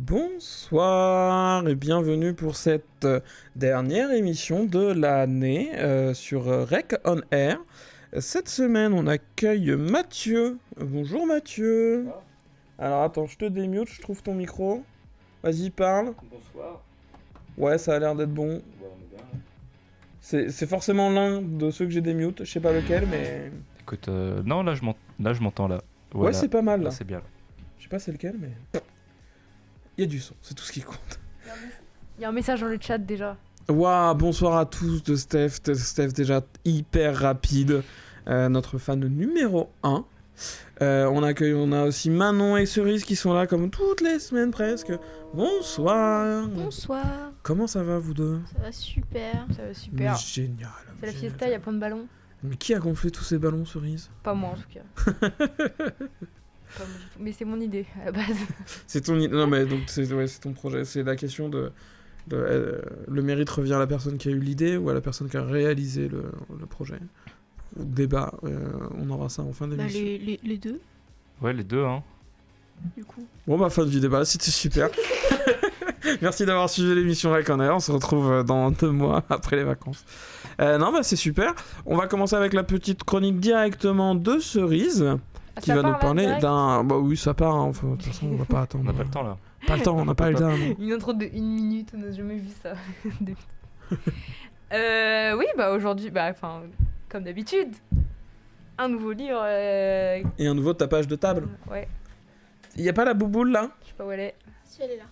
Bonsoir et bienvenue pour cette dernière émission de l'année sur Rec on Air. Cette semaine, on accueille Mathieu. Bonjour Mathieu. Bonsoir. Alors attends, je te démute, je trouve ton micro. Vas-y, parle. Bonsoir. Ouais, ça a l'air d'être bon. Ouais, on est bien. Là. C'est forcément l'un de ceux que j'ai démute, je sais pas lequel, mais... Écoute, non, là je m'entends là. Ouais, c'est pas mal là. Là, c'est bien. Là. Je sais pas c'est lequel, mais... Il y a du son, c'est tout ce qui compte. Il y a un message dans le chat déjà. Waouh, bonsoir à tous de Steph. Steph déjà hyper rapide. Notre fan numéro 1. On a aussi Manon et Cerise qui sont là comme toutes les semaines presque. Bonsoir. Bonsoir. Comment ça va vous deux? Ça va super. Ça va super. Mais génial. C'est la génial. fiesta, il y a plein de ballons. Mais qui a gonflé tous ces ballons, Cerise? Pas moi en tout cas. Pas moi du tout. Mais c'est mon idée à la base. C'est ton non mais donc c'est ton projet. C'est la question de le mérite revient à la personne qui a eu l'idée ou à la personne qui a réalisé le projet. Débat, on aura ça en fin d'émission. Les deux, Ouais, les deux, hein. du coup. Bon bah fin du débat, c'était super. Merci d'avoir suivi l'émission Rec on Air, on se retrouve dans 2 mois après les vacances. Non bah c'est super, on va commencer avec la petite chronique directement de Cerise, qui va nous parler d'un... Bah oui ça part, hein. Enfin, de toute façon on va pas attendre. On n'a pas le temps là. Pas le temps, on n'a pas le temps. Non. Une intro de 1 minute, on n'a jamais vu ça. Oui, bah aujourd'hui, enfin, comme d'habitude, un nouveau livre. Et un nouveau tapage de table. Ouais, Y a pas la bouboule là? je sais pas où elle est. Si elle est là.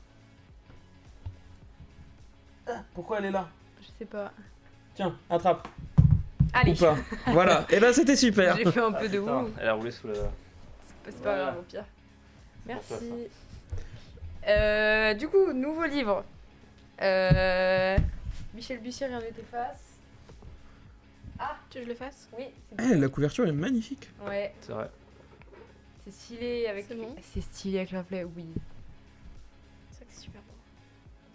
Pourquoi elle est là? Je sais pas. Tiens, attrape. Allez, Ou pas. Voilà, et ben c'était super. j'ai fait un peu de Putain, ouf. elle a roulé sous la. C'est pas Voilà. grave, au pire. Merci. Pour Du coup, nouveau livre. Michel Bussière, rien ne t'efface. Ah, Tu veux que je le fasse? oui. Eh, la couverture est magnifique. Ouais, C'est vrai. c'est stylé avec. C'est bon. C'est stylé avec la plaie, oui. C'est vrai que c'est super beau.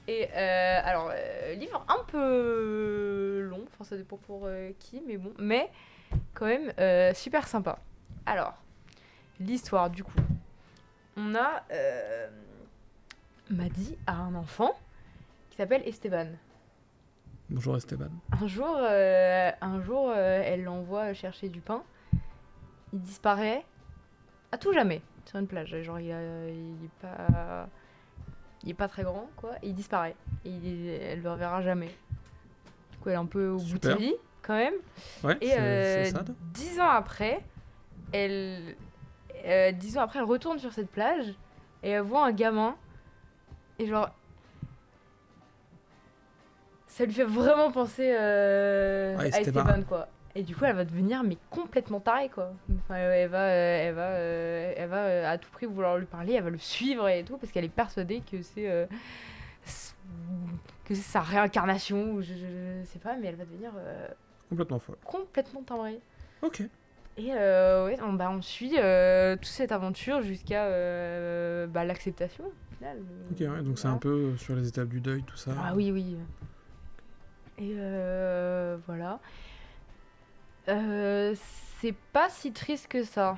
Et alors, livre un peu long, enfin ça dépend pour qui, mais bon, mais quand même super sympa. Alors, l'histoire du coup. On a Maddy a un enfant qui s'appelle Esteban. Bonjour Esteban. Un jour, elle l'envoie chercher du pain. Il disparaît à tout jamais sur une plage. Genre, il est pas très grand, quoi. Et il disparaît. Elle le reverra jamais. Du coup, elle est un peu au bout de Super. sa vie, quand même. Ouais, Et c'est sad. 10 ans après, elle retourne sur cette plage et elle voit un gamin. Et genre, ça lui fait vraiment penser à Esteban. Esteban, quoi. Et du coup, elle va devenir mais complètement tarée, quoi. Enfin, elle va à tout prix vouloir lui parler, elle va le suivre et tout, parce qu'elle est persuadée que c'est sa réincarnation, ou je sais pas, mais elle va devenir Complètement folle. complètement timbrée. Ok. Et on suit toute cette aventure jusqu'à l'acceptation, au final. Ok, ouais, donc c'est Voilà. un peu sur les étapes du deuil, tout ça. Ah oui, oui. Et voilà. C'est pas si triste que ça.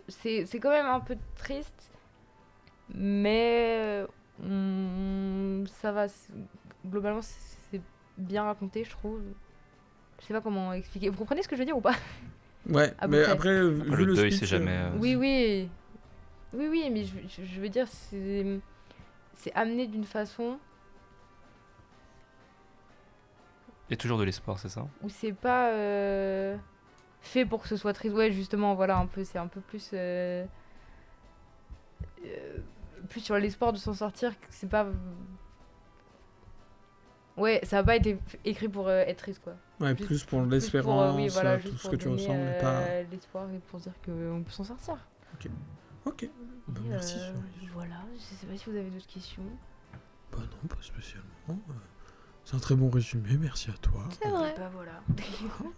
C'est quand même un peu triste, mais ça va. Globalement, c'est bien raconté, je trouve. Je sais pas comment expliquer. Vous comprenez ce que je veux dire ou pas? Ouais, À peu mais près. après, vu le le deuil, speech, c'est jamais. Oui, oui. Oui, oui, mais je veux dire, c'est amené d'une façon Il y a toujours de l'espoir, c'est ça? où c'est pas fait pour que ce soit triste. Ouais, justement, voilà, c'est un peu plus plus sur l'espoir de s'en sortir, que c'est pas. Ouais, ça a pas été écrit pour être triste, quoi. Ouais, Juste- plus pour Plus l'espérance, oui, voilà, tout juste ce pour que tu donner, ressens, mais pas... l'espoir et pour dire qu'on peut s'en sortir. Ok, bah, Et, merci Cerise. voilà, je sais pas si vous avez d'autres questions. Bah non, pas spécialement. C'est un très bon résumé, merci à toi. C'est vrai. Bah voilà.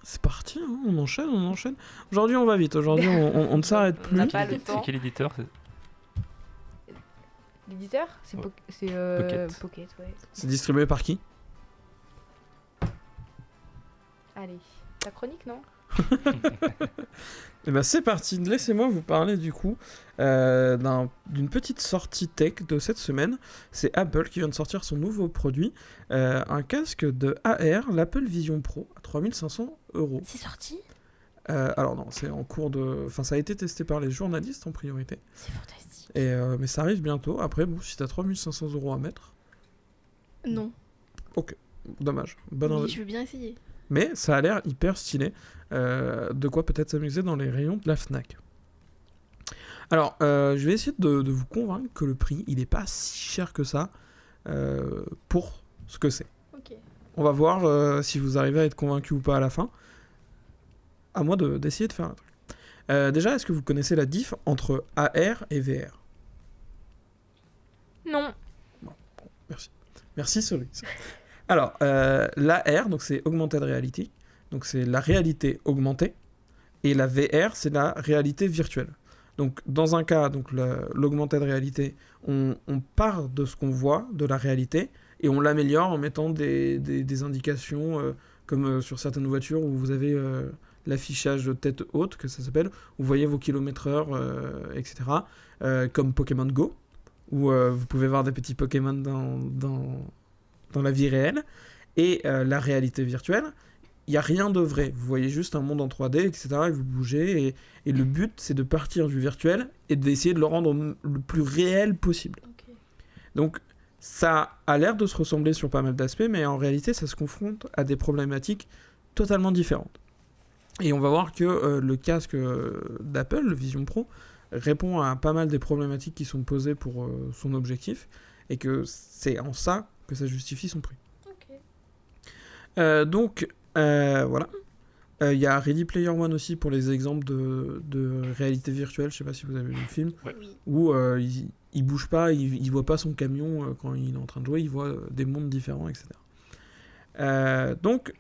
C'est parti, hein, on enchaîne. Aujourd'hui on va vite, aujourd'hui on ne s'arrête On n'a plus. pas le C'est temps. quel éditeur? L'éditeur, c'est Ouais. Pocket. Pocket. Ouais. C'est distribué par qui? Allez, ta chronique, non? Et ben c'est parti, laissez-moi vous parler du coup d'une petite sortie tech de cette semaine. C'est Apple qui vient de sortir son nouveau produit, un casque de AR, l'Apple Vision Pro, à 3500 €. C'est sorti? Alors non, c'est en cours de... Enfin, ça a été testé par les journalistes en priorité. C'est fantastique. Mais ça arrive bientôt. Après, bon, si t'as 3500 € à mettre, Non. dommage. Bonne Mais je veux bien essayer. Mais ça a l'air hyper stylé. De quoi peut-être s'amuser dans les rayons de la Fnac. Alors, je vais essayer de vous convaincre que le prix, il n'est pas si cher que ça pour ce que c'est. Ok. On va voir si vous arrivez à être convaincu ou pas à la fin. À moi d'essayer de faire un truc. Déjà, est-ce que vous connaissez la diff entre AR et VR? Non. Merci. Merci, Cerise. Alors, l'AR, donc c'est Augmented Reality, donc c'est la réalité augmentée, et la VR, c'est la réalité virtuelle. Donc, dans un cas, donc l'Augmented Reality, on part de ce qu'on voit, de la réalité, et on l'améliore en mettant des indications, comme sur certaines voitures où vous avez l'affichage tête haute, que ça s'appelle, où vous voyez vos kilomètres-heure, etc. Comme Pokémon Go, où vous pouvez voir des petits Pokémon dans la vie réelle, et la réalité virtuelle, il n'y a rien de vrai. Vous voyez juste un monde en 3D, etc., et vous bougez, et le but, c'est de partir du virtuel et d'essayer de le rendre le plus réel possible. Ok. Donc, ça a l'air de se ressembler sur pas mal d'aspects, mais en réalité, ça se confronte à des problématiques totalement différentes. Et on va voir que le casque d'Apple, le Vision Pro, répond à pas mal des problématiques qui sont posées pour son objectif, et que c'est en ça que ça justifie son prix. Ok. Donc, voilà. Il y a Ready Player One aussi pour les exemples de réalité virtuelle, je sais pas si vous avez vu le film, Oui. où il bouge pas, il voit pas son camion quand il est en train de jouer, il voit des mondes différents, etc. Donc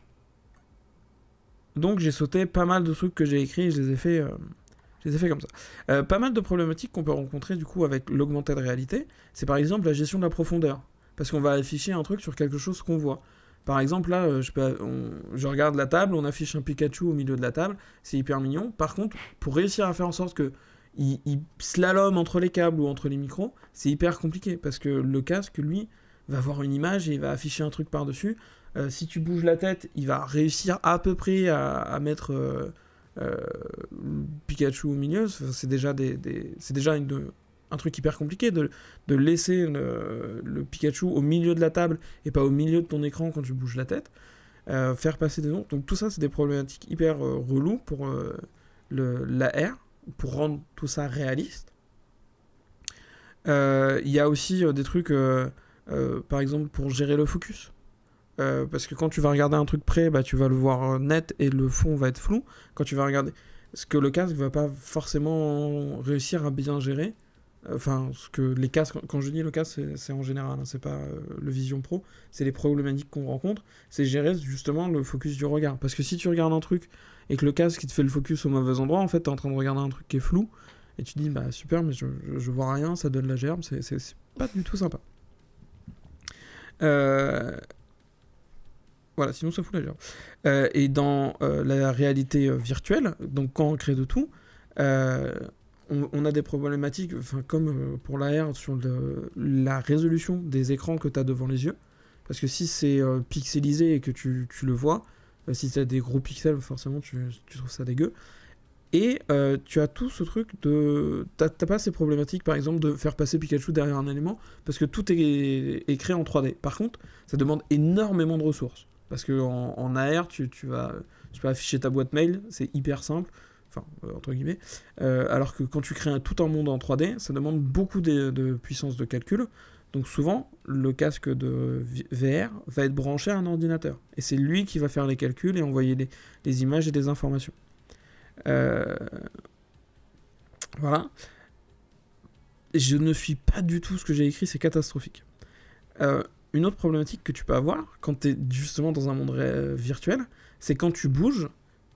j'ai sauté pas mal de trucs que j'ai écrits et je les ai fait comme ça. Pas mal de problématiques qu'on peut rencontrer du coup avec l'augmented réalité, c'est par exemple la gestion de la profondeur. Parce qu'on va afficher un truc sur quelque chose qu'on voit. Par exemple, là, je regarde la table, on affiche un Pikachu au milieu de la table, c'est hyper mignon. Par contre, pour réussir à faire en sorte que il slalome entre les câbles ou entre les micros, c'est hyper compliqué. Parce que le casque, lui, va voir une image et il va afficher un truc par-dessus. Si tu bouges la tête, il va réussir à peu près à mettre Pikachu au milieu. C'est déjà, un truc hyper compliqué de laisser le Pikachu au milieu de la table et pas au milieu de ton écran quand tu bouges la tête. Faire passer des ondes. Donc tout ça, c'est des problématiques hyper reloues pour l'AR, pour rendre tout ça réaliste. Il y a aussi des trucs, par exemple, pour gérer le focus. Parce que quand tu vas regarder un truc près, bah, tu vas le voir net et le fond va être flou. Quand tu vas regarder ce que le casque va pas forcément réussir à bien gérer, enfin, ce que les casques, quand je dis le casque, c'est en général, hein, c'est pas le Vision Pro, c'est les problématiques qu'on rencontre, c'est gérer justement le focus du regard. Parce que si tu regardes un truc et que le casque il te fait le focus au mauvais endroit, en fait, t'es en train de regarder un truc qui est flou, et tu te dis, bah super, mais je vois rien, ça donne la gerbe, c'est pas du tout sympa. Voilà, sinon ça fout la gerbe. Et dans la réalité virtuelle, donc quand on crée de tout, on a des problématiques, comme pour l'AR, sur la résolution des écrans que tu as devant les yeux. Parce que si c'est pixelisé et que tu le vois, si tu as des gros pixels, forcément tu trouves ça dégueu. Et tu as tout ce truc de... T'as pas ces problématiques, par exemple, de faire passer Pikachu derrière un élément, parce que tout est créé en 3D. Par contre, ça demande énormément de ressources. Parce qu'en AR, tu vas afficher ta boîte mail, c'est hyper simple, enfin, entre guillemets, alors que quand tu crées tout un monde en 3D, ça demande beaucoup de puissance de calcul. Donc souvent, le casque de VR va être branché à un ordinateur. Et c'est lui qui va faire les calculs et envoyer les images et les informations. Voilà. Je ne suis pas du tout ce que j'ai écrit, c'est catastrophique. Une autre problématique que tu peux avoir quand tu es justement dans un monde virtuel, c'est quand tu bouges,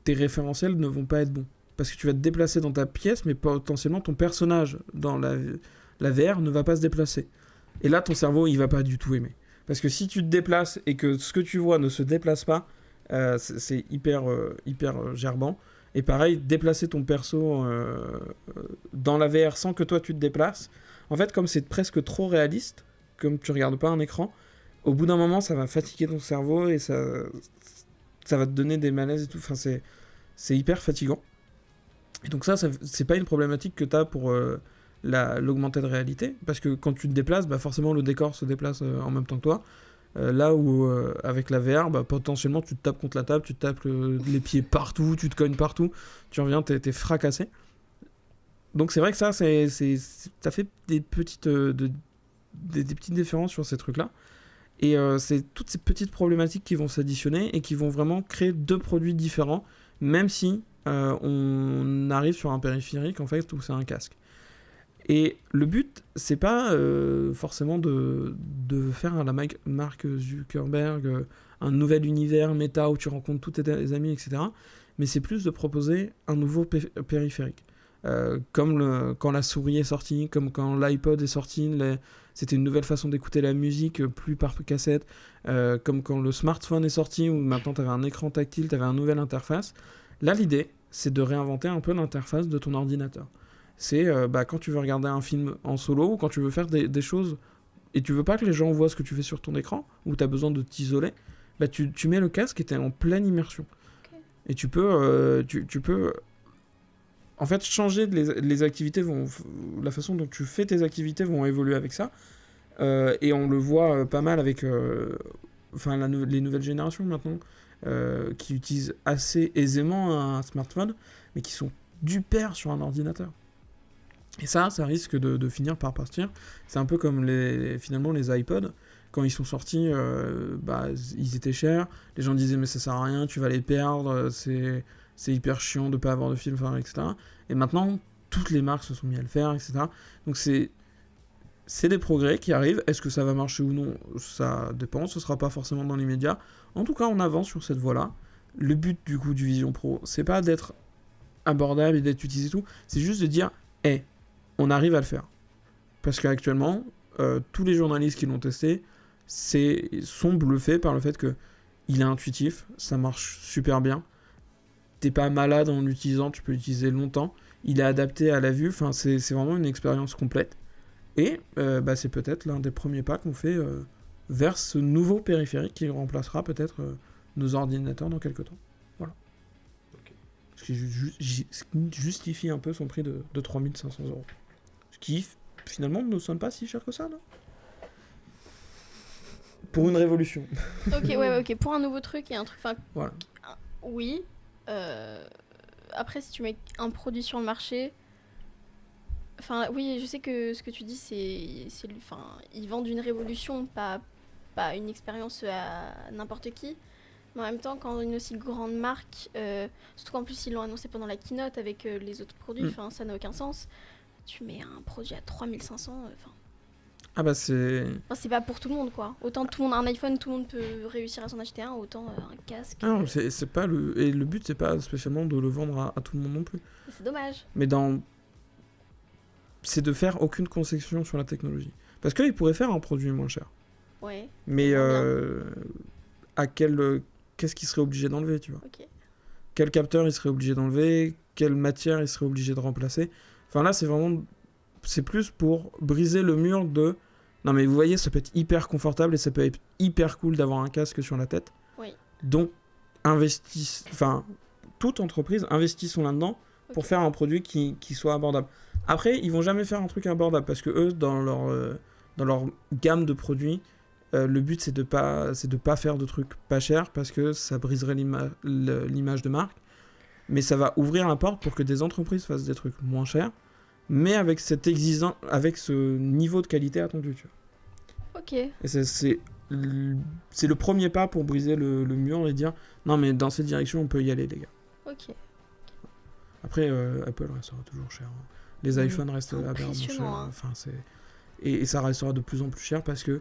tes référentiels ne vont pas être bons. Parce que tu vas te déplacer dans ta pièce, mais potentiellement ton personnage dans la VR ne va pas se déplacer. Et là, ton cerveau, il va pas du tout aimer. Parce que si tu te déplaces et que ce que tu vois ne se déplace pas, C'est hyper, hyper gerbant. Et pareil, déplacer ton perso dans la VR sans que toi tu te déplaces. En fait, comme c'est presque trop réaliste, comme tu regardes pas un écran, au bout d'un moment, ça va fatiguer ton cerveau et ça va te donner des malaises et tout. Enfin, c'est hyper fatigant. Et donc ça c'est pas une problématique que tu as pour l'augmented réalité, parce que quand tu te déplaces, bah forcément le décor se déplace en même temps que toi. Là où avec la VR, bah, potentiellement tu te tapes contre la table, tu te tapes les pieds partout, tu te cognes partout, tu reviens, t'es fracassé. Donc c'est vrai que ça fait des petites, des petites différences sur ces trucs-là. Et c'est toutes ces petites problématiques qui vont s'additionner et qui vont vraiment créer deux produits différents, même si on arrive sur un périphérique en fait où c'est un casque. Et le but, c'est pas forcément de faire à la marque Zuckerberg un nouvel univers méta où tu rencontres tous tes amis, etc. Mais c'est plus de proposer un nouveau périphérique. Comme quand la souris est sortie, comme quand l'iPod est sorti, c'était une nouvelle façon d'écouter la musique, plus par cassette, comme quand le smartphone est sorti, où maintenant tu avais un écran tactile, tu avais une nouvelle interface. Là, l'idée, c'est de réinventer un peu l'interface de ton ordinateur. C'est quand tu veux regarder un film en solo ou quand tu veux faire des choses et tu veux pas que les gens voient ce que tu fais sur ton écran ou tu as besoin de t'isoler, bah tu mets le casque et tu es en pleine immersion. Okay. Et tu peux en fait changer les activités, la façon dont tu fais tes activités vont évoluer avec ça. Et on le voit pas mal avec les nouvelles générations maintenant qui utilisent assez aisément un smartphone mais qui sont du pair sur un ordinateur. Et ça risque de finir par partir. C'est un peu comme finalement les iPods. Quand ils sont sortis, ils étaient chers. Les gens disaient mais ça sert à rien, tu vas les perdre, c'est hyper chiant de pas avoir de film, etc. Et maintenant, toutes les marques se sont mis à le faire, etc. Donc c'est des progrès qui arrivent. Est-ce que ça va marcher ou non? Ça dépend, ce sera pas forcément dans l'immédiat. En tout cas, on avance sur cette voie-là. Le but du coup du Vision Pro, c'est pas d'être abordable et d'être utilisé tout, c'est juste de dire on arrive à le faire. Parce qu'actuellement, tous les journalistes qui l'ont testé sont bluffés par le fait qu'il est intuitif, ça marche super bien. T'es pas malade en l'utilisant, tu peux l'utiliser longtemps. Il est adapté à la vue, enfin, c'est vraiment une expérience complète. Et c'est peut-être l'un des premiers pas qu'on fait vers ce nouveau périphérique qui remplacera peut-être nos ordinateurs dans quelques temps. Voilà. Okay. Ce qui justifie un peu son prix de 3500 €. Ce qui, finalement, ne sonne pas si cher que ça, non? Pour une révolution. Ok, pour un nouveau truc et un truc... Voilà. Oui. Après, si tu mets un produit sur le marché... oui, je sais que ce que tu dis, c'est ils vendent une révolution, pas une expérience à n'importe qui. Mais en même temps, quand une aussi grande marque, surtout qu'en plus ils l'ont annoncé pendant la keynote avec les autres produits, ça n'a aucun sens. Tu mets un produit à 3500, c'est pas pour tout le monde, quoi. Autant tout le monde a un iPhone, tout le monde peut réussir à s'en acheter un, autant un casque... Non, c'est pas et le but, c'est pas spécialement de le vendre à tout le monde non plus. C'est dommage. Mais c'est de faire aucune concession sur la technologie. Parce qu'ils pourraient faire un produit moins cher. Ouais. Mais qu'est-ce qu'ils seraient obligés d'enlever, tu vois? Okay. Quel capteur ils seraient obligés d'enlever? Quelle matière ils seraient obligés de remplacer? Enfin là, c'est plus pour briser le mur de... Non mais vous voyez, ça peut être hyper confortable et ça peut être hyper cool d'avoir un casque sur la tête. Oui. Donc, toute entreprise, investissons là-dedans pour faire un produit qui soit abordable. Après, ils vont jamais faire un truc abordable parce que eux, dans leur gamme de produits, le but c'est de pas faire de trucs pas chers parce que ça briserait l'image de marque. Mais ça va ouvrir la porte pour que des entreprises fassent des trucs moins chers, mais avec avec ce niveau de qualité attendu, tu vois. Ok. Et c'est le premier pas pour briser le mur et dire non mais dans cette direction on peut y aller, les gars. Ok. Après Apple restera toujours cher. Les iPhones restent aberrant chers. Enfin, et ça restera de plus en plus cher parce que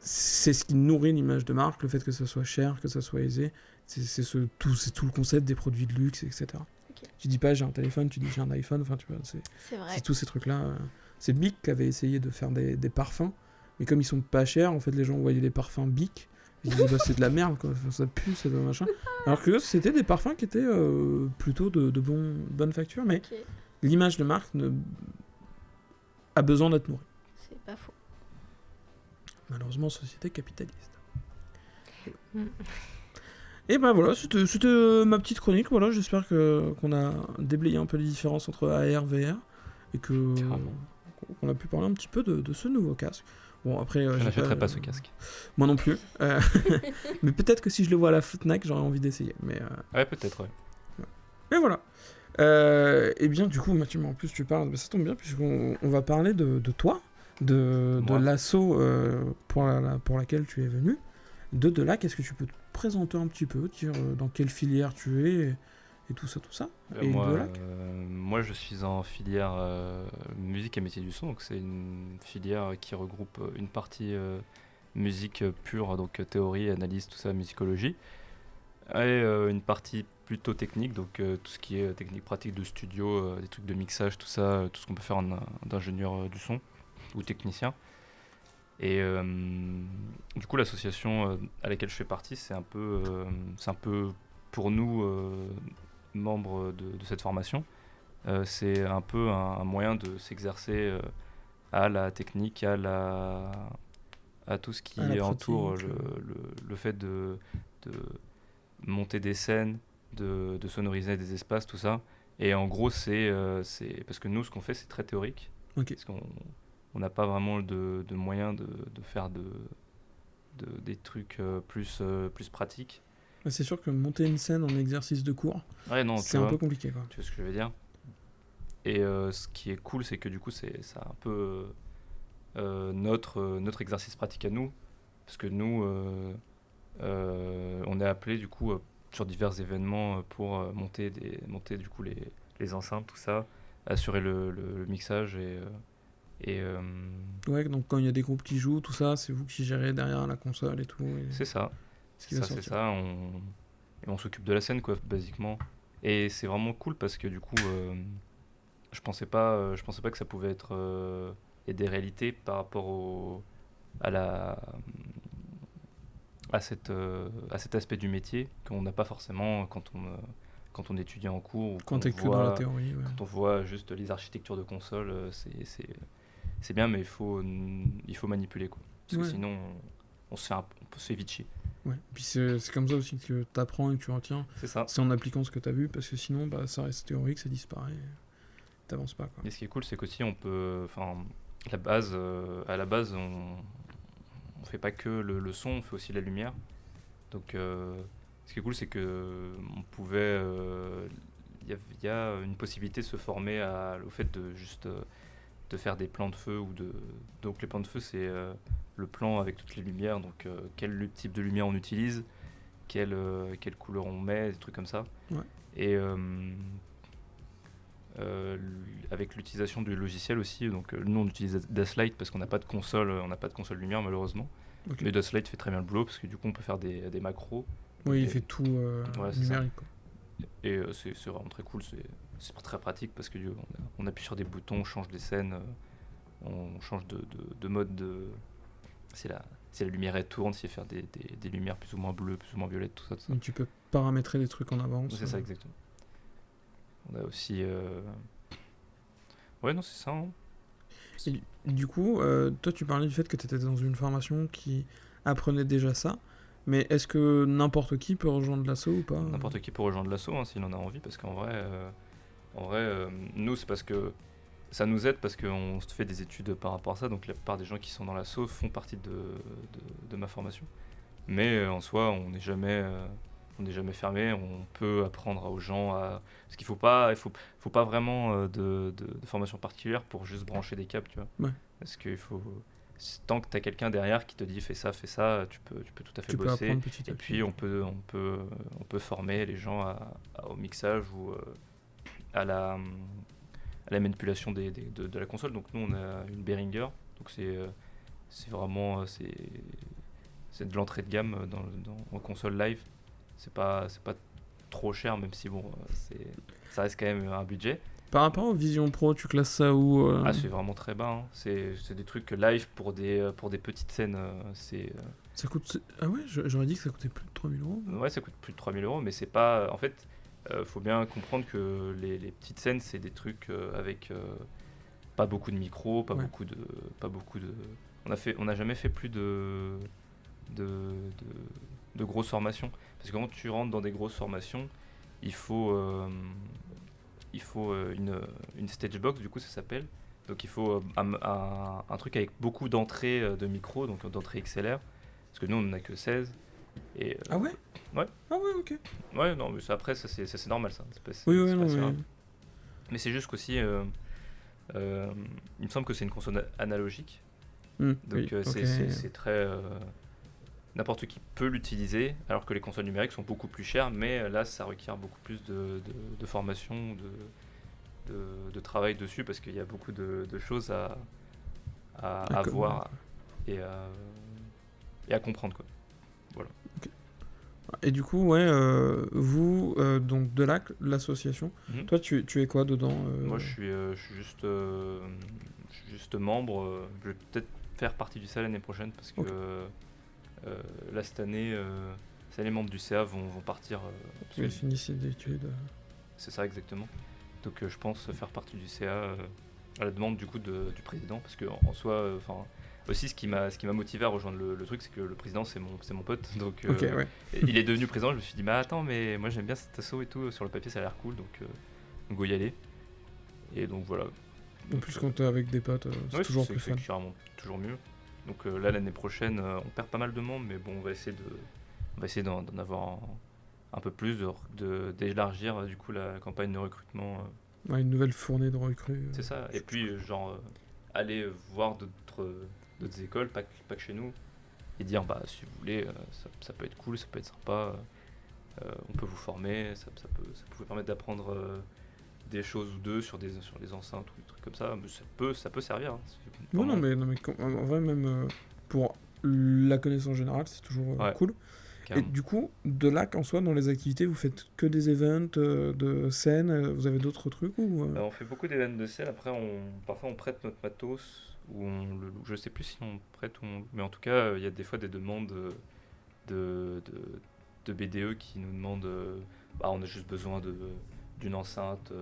c'est ce qui nourrit l'image de marque, le fait que ça soit cher, que ça soit aisé. C'est tout le concept des produits de luxe, etc. Okay. Tu dis pas j'ai un téléphone, tu dis j'ai un iPhone, enfin tu vois, c'est tous ces trucs-là. C'est Bic qui avait essayé de faire des parfums, mais comme ils sont pas chers, en fait les gens voyaient les parfums Bic Ils disaient, bah, c'est de la merde, quoi. Enfin, ça pue, c'est de machin. Alors que c'était des parfums qui étaient plutôt de bonne facture, mais Ok, l'image de marque a besoin d'être nourrie. c'est pas faux. Malheureusement, société capitaliste. Mm. Et ben voilà, c'était ma petite chronique. Voilà, j'espère qu'on a déblayé un peu les différences entre AR, VR et Carrément. qu'on a pu parler un petit peu de ce nouveau casque. Bon, après, Je j'ai n'achèterai pas ce casque. Moi non plus. Mais peut-être que si je le vois à la Fnac, j'aurais envie d'essayer. Ouais, peut-être, ouais. Mais voilà. Et bien, du coup, Mathieu, mais en plus, tu parles, bah, ça tombe bien, puisqu'on va parler de toi, de Moi. l'asso pour laquelle tu es venu. De là, qu'est-ce que tu peux te présenter un petit peu, dire dans quelle filière tu es, et tout ça, tout ça. Et moi, de là, moi, je suis en filière musique et métier du son. Donc, c'est une filière qui regroupe une partie musique pure, donc théorie, analyse, tout ça, musicologie, et une partie plutôt technique, donc tout ce qui est technique pratique de studio, des trucs de mixage, tout ça, tout ce qu'on peut faire d'ingénieur du son ou technicien. Et du coup, l'association à laquelle je fais partie, c'est un peu pour nous, membres de cette formation, c'est un peu un moyen de s'exercer à la technique, à tout ce qui À la entoure pratique, le fait de monter des scènes, de sonoriser des espaces, tout ça. Et en gros, c'est parce que nous, ce qu'on fait, c'est très théorique. ok. Parce qu'on n'a pas vraiment de moyens de faire des trucs plus pratiques. Bah, c'est sûr que monter une scène en exercice de cours, Ouais, non, tu c'est un vois, peu compliqué, quoi. tu vois ce que je veux dire. Et ce qui est cool, c'est que du coup, c'est un peu notre exercice pratique à nous. Parce que nous, on est appelé du coup sur divers événements pour monter du coup les enceintes, tout ça, assurer le mixage et Ouais, donc quand il y a des groupes qui jouent, tout ça, c'est vous qui gérez derrière la console et tout. c'est ça. Ce qui va C'est sortir. ça. Et on s'occupe de la scène, quoi, basiquement. Et c'est vraiment cool parce que du coup, je pensais pas que ça pouvait être. Il y a des réalités par rapport à la, à cet aspect du métier qu'on n'a pas forcément quand on étudie en cours ou Quand t'es que dans la théorie, ouais. quand on voit juste les architectures de consoles. C'est bien, mais il faut manipuler, quoi. Parce Ouais. que sinon, on se fait vite chier. Ouais. Puis c'est comme ça aussi que t'apprends et que tu retiens. C'est ça. C'est en appliquant ce que t'as vu, parce que sinon, bah, ça reste théorique, ça disparaît. T'avances pas, quoi. Et ce qui est cool, c'est qu'aussi on peut, enfin, à la base, on fait pas que le son, on fait aussi la lumière. Donc, ce qui est cool, c'est que on pouvait, il y a une possibilité de se former au fait de juste de faire des plans de feu donc les plans de feu, c'est le plan avec toutes les lumières, donc quel type de lumière on utilise, quelle couleur on met, des trucs comme ça. Ouais. Et avec l'utilisation du logiciel aussi, donc nous on utilise Daslight parce qu'on n'a pas de console, lumière malheureusement. Ok. Mais Daslight fait très bien le boulot parce que du coup on peut faire des macros. Oui, il Et- fait tout Ouais, c'est numérique, quoi. Et c'est vraiment très cool, c'est très pratique parce que on appuie sur des boutons, on change des scènes, on change de mode si la lumière elle tourne, si elle fait des lumières plus ou moins bleues, plus ou moins violettes, tout ça. Tout ça. Donc tu peux paramétrer des trucs en avance. C'est ça exactement. On a aussi ouais non c'est ça. Hein. Et du coup, toi, tu parlais du fait que tu étais dans une formation qui apprenait déjà ça. Mais est-ce que n'importe qui peut rejoindre l'asso ou pas N'importe qui peut rejoindre l'assaut hein, s'il en a envie, parce qu'en vrai, nous c'est parce que ça nous aide parce qu'on se fait des études par rapport à ça, donc la plupart des gens qui sont dans l'assaut font partie de ma formation. Mais en soi, on n'est jamais fermé, on peut apprendre aux gens parce qu'il faut pas vraiment de formation particulière pour juste brancher des câbles, tu vois. Ouais. Parce qu'il faut. Tant que tu as quelqu'un derrière qui te dit fais ça, tu peux tout à fait Tu peux bosser. apprendre petit à Et petit. puis on peut former les gens au mixage ou à la manipulation de la console. Donc nous on a une Behringer, donc c'est vraiment c'est de l'entrée de gamme en console live. C'est pas trop cher, même si bon ça reste quand même un budget. Par rapport aux Vision Pro, tu classes ça où Ah, c'est vraiment très bas. Hein. C'est des trucs live pour des petites scènes. Ça coûte... Ah ouais, j'aurais dit que ça coûtait plus de 3000 euros. Ouais, ça coûte plus de 3000 euros, mais c'est pas. En fait, faut bien comprendre que les petites scènes, c'est des trucs avec pas beaucoup de micros, pas Ouais. beaucoup de. Pas beaucoup de... On n'a jamais fait plus de grosses formations. Parce que quand tu rentres dans des grosses formations, il faut une stage box, du coup ça s'appelle. Donc il faut un truc avec beaucoup d'entrées de micros, donc d'entrées XLR. Parce que nous on n'en a que 16. Et, Ah ouais. Ouais. Ah ouais, ok. Ouais, non, mais après ça c'est normal ça. Oui, c'est non, pas si mais... grave. Mais c'est juste qu'aussi, il me semble que c'est une console analogique. Donc oui, ok. c'est très... n'importe qui peut l'utiliser, alors que les consoles numériques sont beaucoup plus chères, mais là ça requiert beaucoup plus de formation, de travail dessus, parce qu'il y a beaucoup de choses à voir et à comprendre, quoi. Voilà. Et du coup, ouais, vous, donc Delac, l'association, Mhm. toi tu es quoi dedans Moi je suis juste membre, je vais peut-être faire partie du CA l'année prochaine, parce que Ok. là cette année les membres du CA vont partir, parce Tu que finissez d'études. c'est ça exactement. Donc je pense faire partie du CA à la demande du coup du président, parce que en soi, aussi ce qui m'a motivé à rejoindre le truc, c'est que le président c'est mon pote, donc Ok, ouais. il est devenu président. Je me suis dit bah attends, mais moi j'aime bien cet asso et tout, sur le papier ça a l'air cool, donc go y aller. Et donc voilà. En plus, quand t'es avec des potes, c'est Ouais, toujours plus fun. c'est carrément toujours mieux. Donc là l'année prochaine on perd pas mal de monde, mais bon on va essayer d'en avoir un peu plus, d'élargir du coup la campagne de recrutement. Ouais, une nouvelle fournée de recrues. C'est ça. Et puis aller voir d'autres écoles, pas que chez nous, et dire bah si vous voulez, ça peut être cool, ça peut être sympa, on peut vous former, ça peut vous permettre d'apprendre des choses ou deux sur les enceintes ou des trucs comme ça, mais ça peut servir. Hein. Ouais, non, mais en vrai, même pour la connaissance générale, c'est toujours Ouais, cool. Et carrément. du coup, Delac, en soi, dans les activités, vous faites que des events, de scènes, vous avez d'autres trucs ou On fait beaucoup d'événements de scène, après parfois on prête notre matos, ou je sais plus si on prête mais en tout cas il y a des fois des demandes de BDE qui nous demandent bah, on a juste besoin d'une enceinte,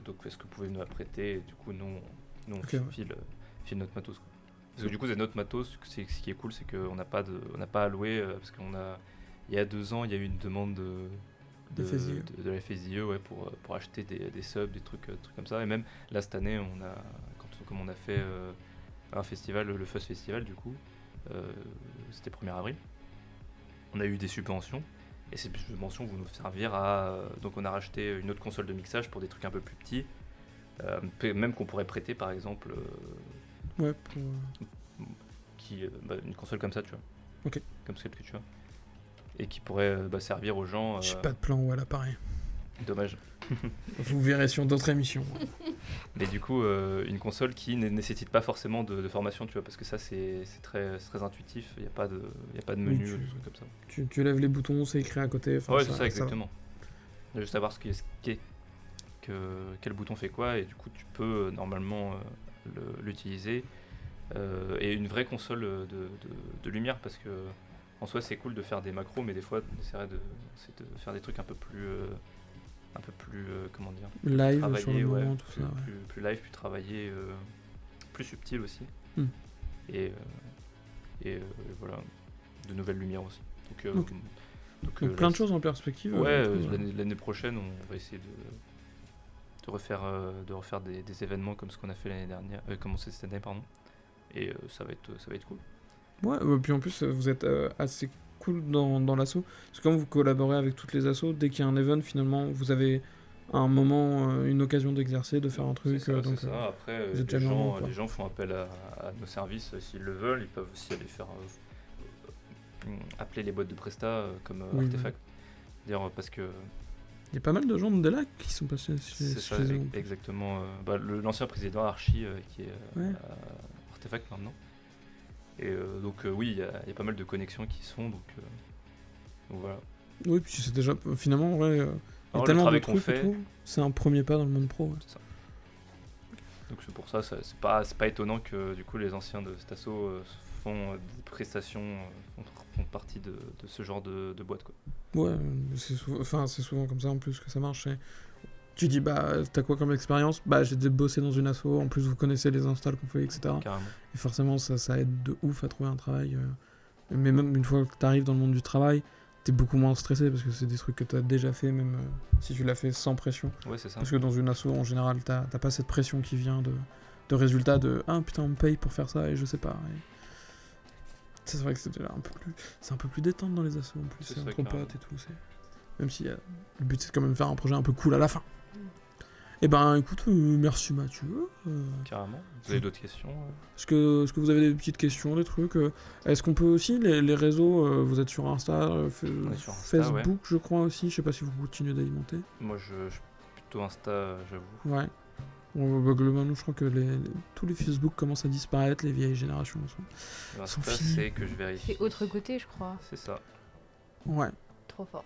donc est-ce que vous pouvez nous la prêter, et du coup nous on Ok, ouais. file notre matos, quoi. Parce que du coup c'est notre matos, ce qui est cool c'est qu'on n'a pas à louer, parce il y a 2 ans il y a eu une demande de FSIE. de la FSIE, ouais, pour acheter des subs, des trucs comme ça. Et même là cette année comme on a fait un festival, le Fuzz Festival du coup, c'était 1er avril, on a eu des subventions, et ces subventions vont nous servir donc on a racheté une autre console de mixage pour des trucs un peu plus petits, même qu'on pourrait prêter par exemple, Ouais, pour... une console comme ça, tu vois. Ok. Comme celle que tu as. Et qui pourrait servir aux gens. J'ai pas de plan où à l'appareil. Dommage. Vous verrez sur d'autres émissions. Mais du coup, une console qui ne nécessite pas forcément de formation, tu vois, parce que ça c'est très intuitif, il n'y a pas de menu, Oui, des trucs comme ça. Tu lèves les boutons, c'est écrit à côté. Enfin, Ouais, c'est ça ça exactement. Il faut juste savoir quel bouton fait quoi, et du coup tu peux normalement l'utiliser. Et une vraie console de lumière, parce que en soi c'est cool de faire des macros, mais des fois on essaierait de faire des trucs un peu plus comment dire, Live travaillé, sur le ouais, moment, tout ça. Ouais. plus live, plus travaillé, plus subtil aussi. Hmm. Et voilà, de nouvelles lumières aussi. Ok. Donc, Donc plein de choses en perspective. Ouais, du coup, l'année prochaine, on va essayer de refaire des événements comme ce qu'on a fait l'année dernière, commencé cette année, pardon. Et ça va être cool. Ouais, puis en plus, vous êtes assez cool dans l'asso. Parce que comme vous collaborez avec toutes les assos, dès qu'il y a un event, finalement, vous avez un moment, une occasion d'exercer, de faire un truc. C'est ça, donc, c'est ça. Après, vous êtes jamais en gros, quoi. les gens font appel à nos services s'ils le veulent. Ils peuvent aussi aller faire appeler les boîtes de Presta comme Oui, Artefact. Dire parce que il y a pas mal de gens de Delac qui sont passés c'est chez ça eux. exactement. L'ancien président Archie qui est Ouais. à Artefact maintenant. Et donc oui, il y a pas mal de connexions qui se font. Donc voilà. Oui, puis c'est déjà, finalement, ouais, il y a Alors, le tellement de travail qu'on trucs fait, autour, c'est un premier pas dans le monde pro. Ouais. c'est ça. Donc c'est pour ça, c'est pas étonnant que du coup les anciens de cet asso font des prestations, font partie de ce genre de boîte, quoi. Ouais, c'est souvent comme ça en plus que ça marche. Tu dis, bah, t'as quoi comme expérience? Bah, j'ai bossé dans une asso, en plus vous connaissez les installs qu'on fait, etc. Carrément. Et forcément, ça aide de ouf à trouver un travail. Mais même une fois que t'arrives dans le monde du travail, t'es beaucoup moins stressé parce que c'est des trucs que t'as déjà fait, même si tu l'as fait sans pression. Ouais, c'est ça. Parce que dans une asso, en général, t'as pas cette pression qui vient de résultats de ah putain, on me paye pour faire ça et je sais pas. Et c'est vrai que c'est déjà un peu plus détente dans les assos en plus, c'est entre potes et tout. Même si le but c'est quand même de faire un projet un peu cool à la fin. Et ben écoute, merci Mathieu. Carrément. Vous avez d'autres questions Est-ce que vous avez des petites questions, des trucs Est-ce qu'on peut aussi, les réseaux, vous êtes sur Insta, On est sur Insta, Facebook ouais. je crois aussi, je sais pas si vous continuez d'alimenter. Moi, je suis plutôt Insta, j'avoue. Ouais. Bon, bah, globalement, je crois que tous les Facebook commencent à disparaître, les vieilles générations sont Insta, finis. c'est que je vérifie. C'est autre côté, je crois. C'est ça. Ouais, Trop forte.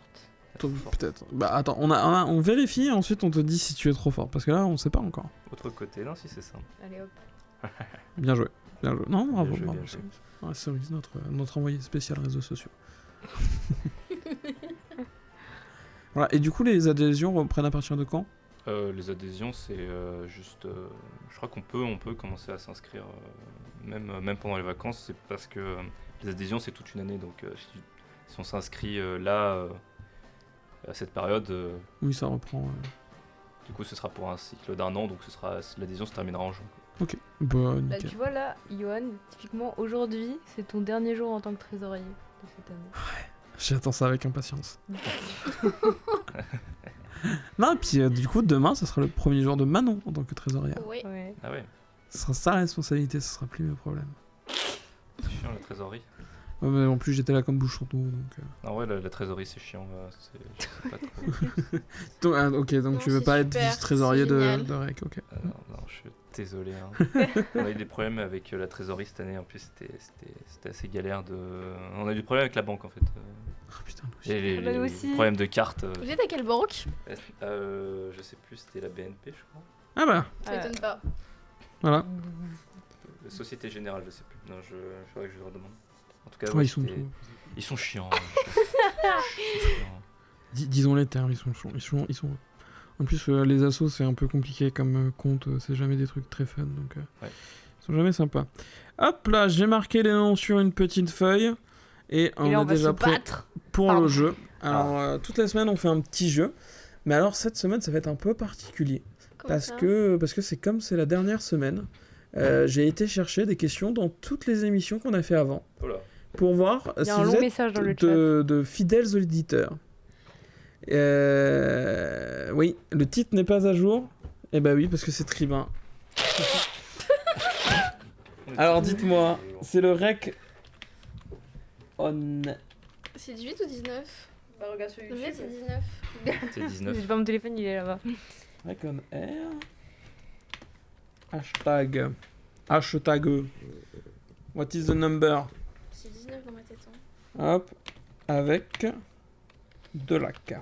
peut-être. Bah attends, on vérifie et ensuite on te dit si tu es trop fort, parce que là on sait pas encore. Autre côté, non, si c'est ça. Allez hop. Bien joué. Non, bravo. Bien joué, bravo. bien joué. Ouais, Cerise, notre envoyé spécial réseaux sociaux. Voilà, et du coup les adhésions reprennent à partir de quand? Les adhésions, c'est juste. Je crois qu'on peut commencer à s'inscrire même pendant les vacances. C'est parce que les adhésions, c'est toute une année. Donc, si on s'inscrit là, à cette période, Oui, ça reprend. du coup, ce sera pour un cycle d'1 an. Donc, l'adhésion se terminera en juin. Ok, bah Bah, nickel. tu vois là, Johan, typiquement aujourd'hui, c'est ton dernier jour en tant que trésorier de cette année. J'attends ça avec impatience. Non, et puis du coup, demain, ce sera le premier jour de Manon en tant que trésorière. Oui. Ouais. Ah ouais, Ce sera sa responsabilité, ce sera plus mes problèmes. c'est chiant la trésorerie. Ouais, mais en plus, j'étais là comme bouchon d'eau, donc. Ah ouais, la trésorerie, c'est chiant. Je sais pas trop. Ok, donc Non, tu veux c'est pas être super, vice-trésorier c'est génial. de REC, ok. Non, je suis désolé. Hein. On a eu des problèmes avec la trésorerie cette année. En plus, c'était assez galère de. On a eu des problèmes avec la banque en fait. Oh putain, nous Et aussi. Ah bah, nous aussi. problèmes de cartes. Vous êtes à quelle banque? Je sais plus, c'était la BNP, je crois. Ah bah, Ça m'étonne pas. voilà. La Société Générale, je sais plus. Non, je faudrait que je le redemande. En tout cas, Ouais, ouais, ils sont chiants. Disons les termes, ils sont chauds. Ils sont. En plus, les assos, c'est un peu compliqué comme compte, c'est jamais des trucs très fun, donc Ouais. ils sont jamais sympas. Hop là, j'ai marqué les noms sur une petite feuille et on Et là, est on va se déjà prêt battre. pour Pardon. le jeu. Alors, toutes les semaines, on fait un petit jeu, mais alors cette semaine, ça va être un peu particulier Comment parce ça que c'est la dernière semaine. J'ai été chercher des questions dans toutes les émissions qu'on a fait avant Oh là. pour voir Il y si a un vous long êtes message dans le chat. de fidèles auditeurs. Oui, le titre n'est pas à jour. Eh bah oui, parce que c'est tribun. Alors dites-moi, c'est le rec on. C'est 18 ou 19? Bah, regarde sur Le jet, c'est 19. C'est 19. J'ai pas mon téléphone, il est là-bas. Rec on air. Hashtag. Hashtag. What is the number? C'est 19 dans ma tête. Hein. Hop, avec de la K.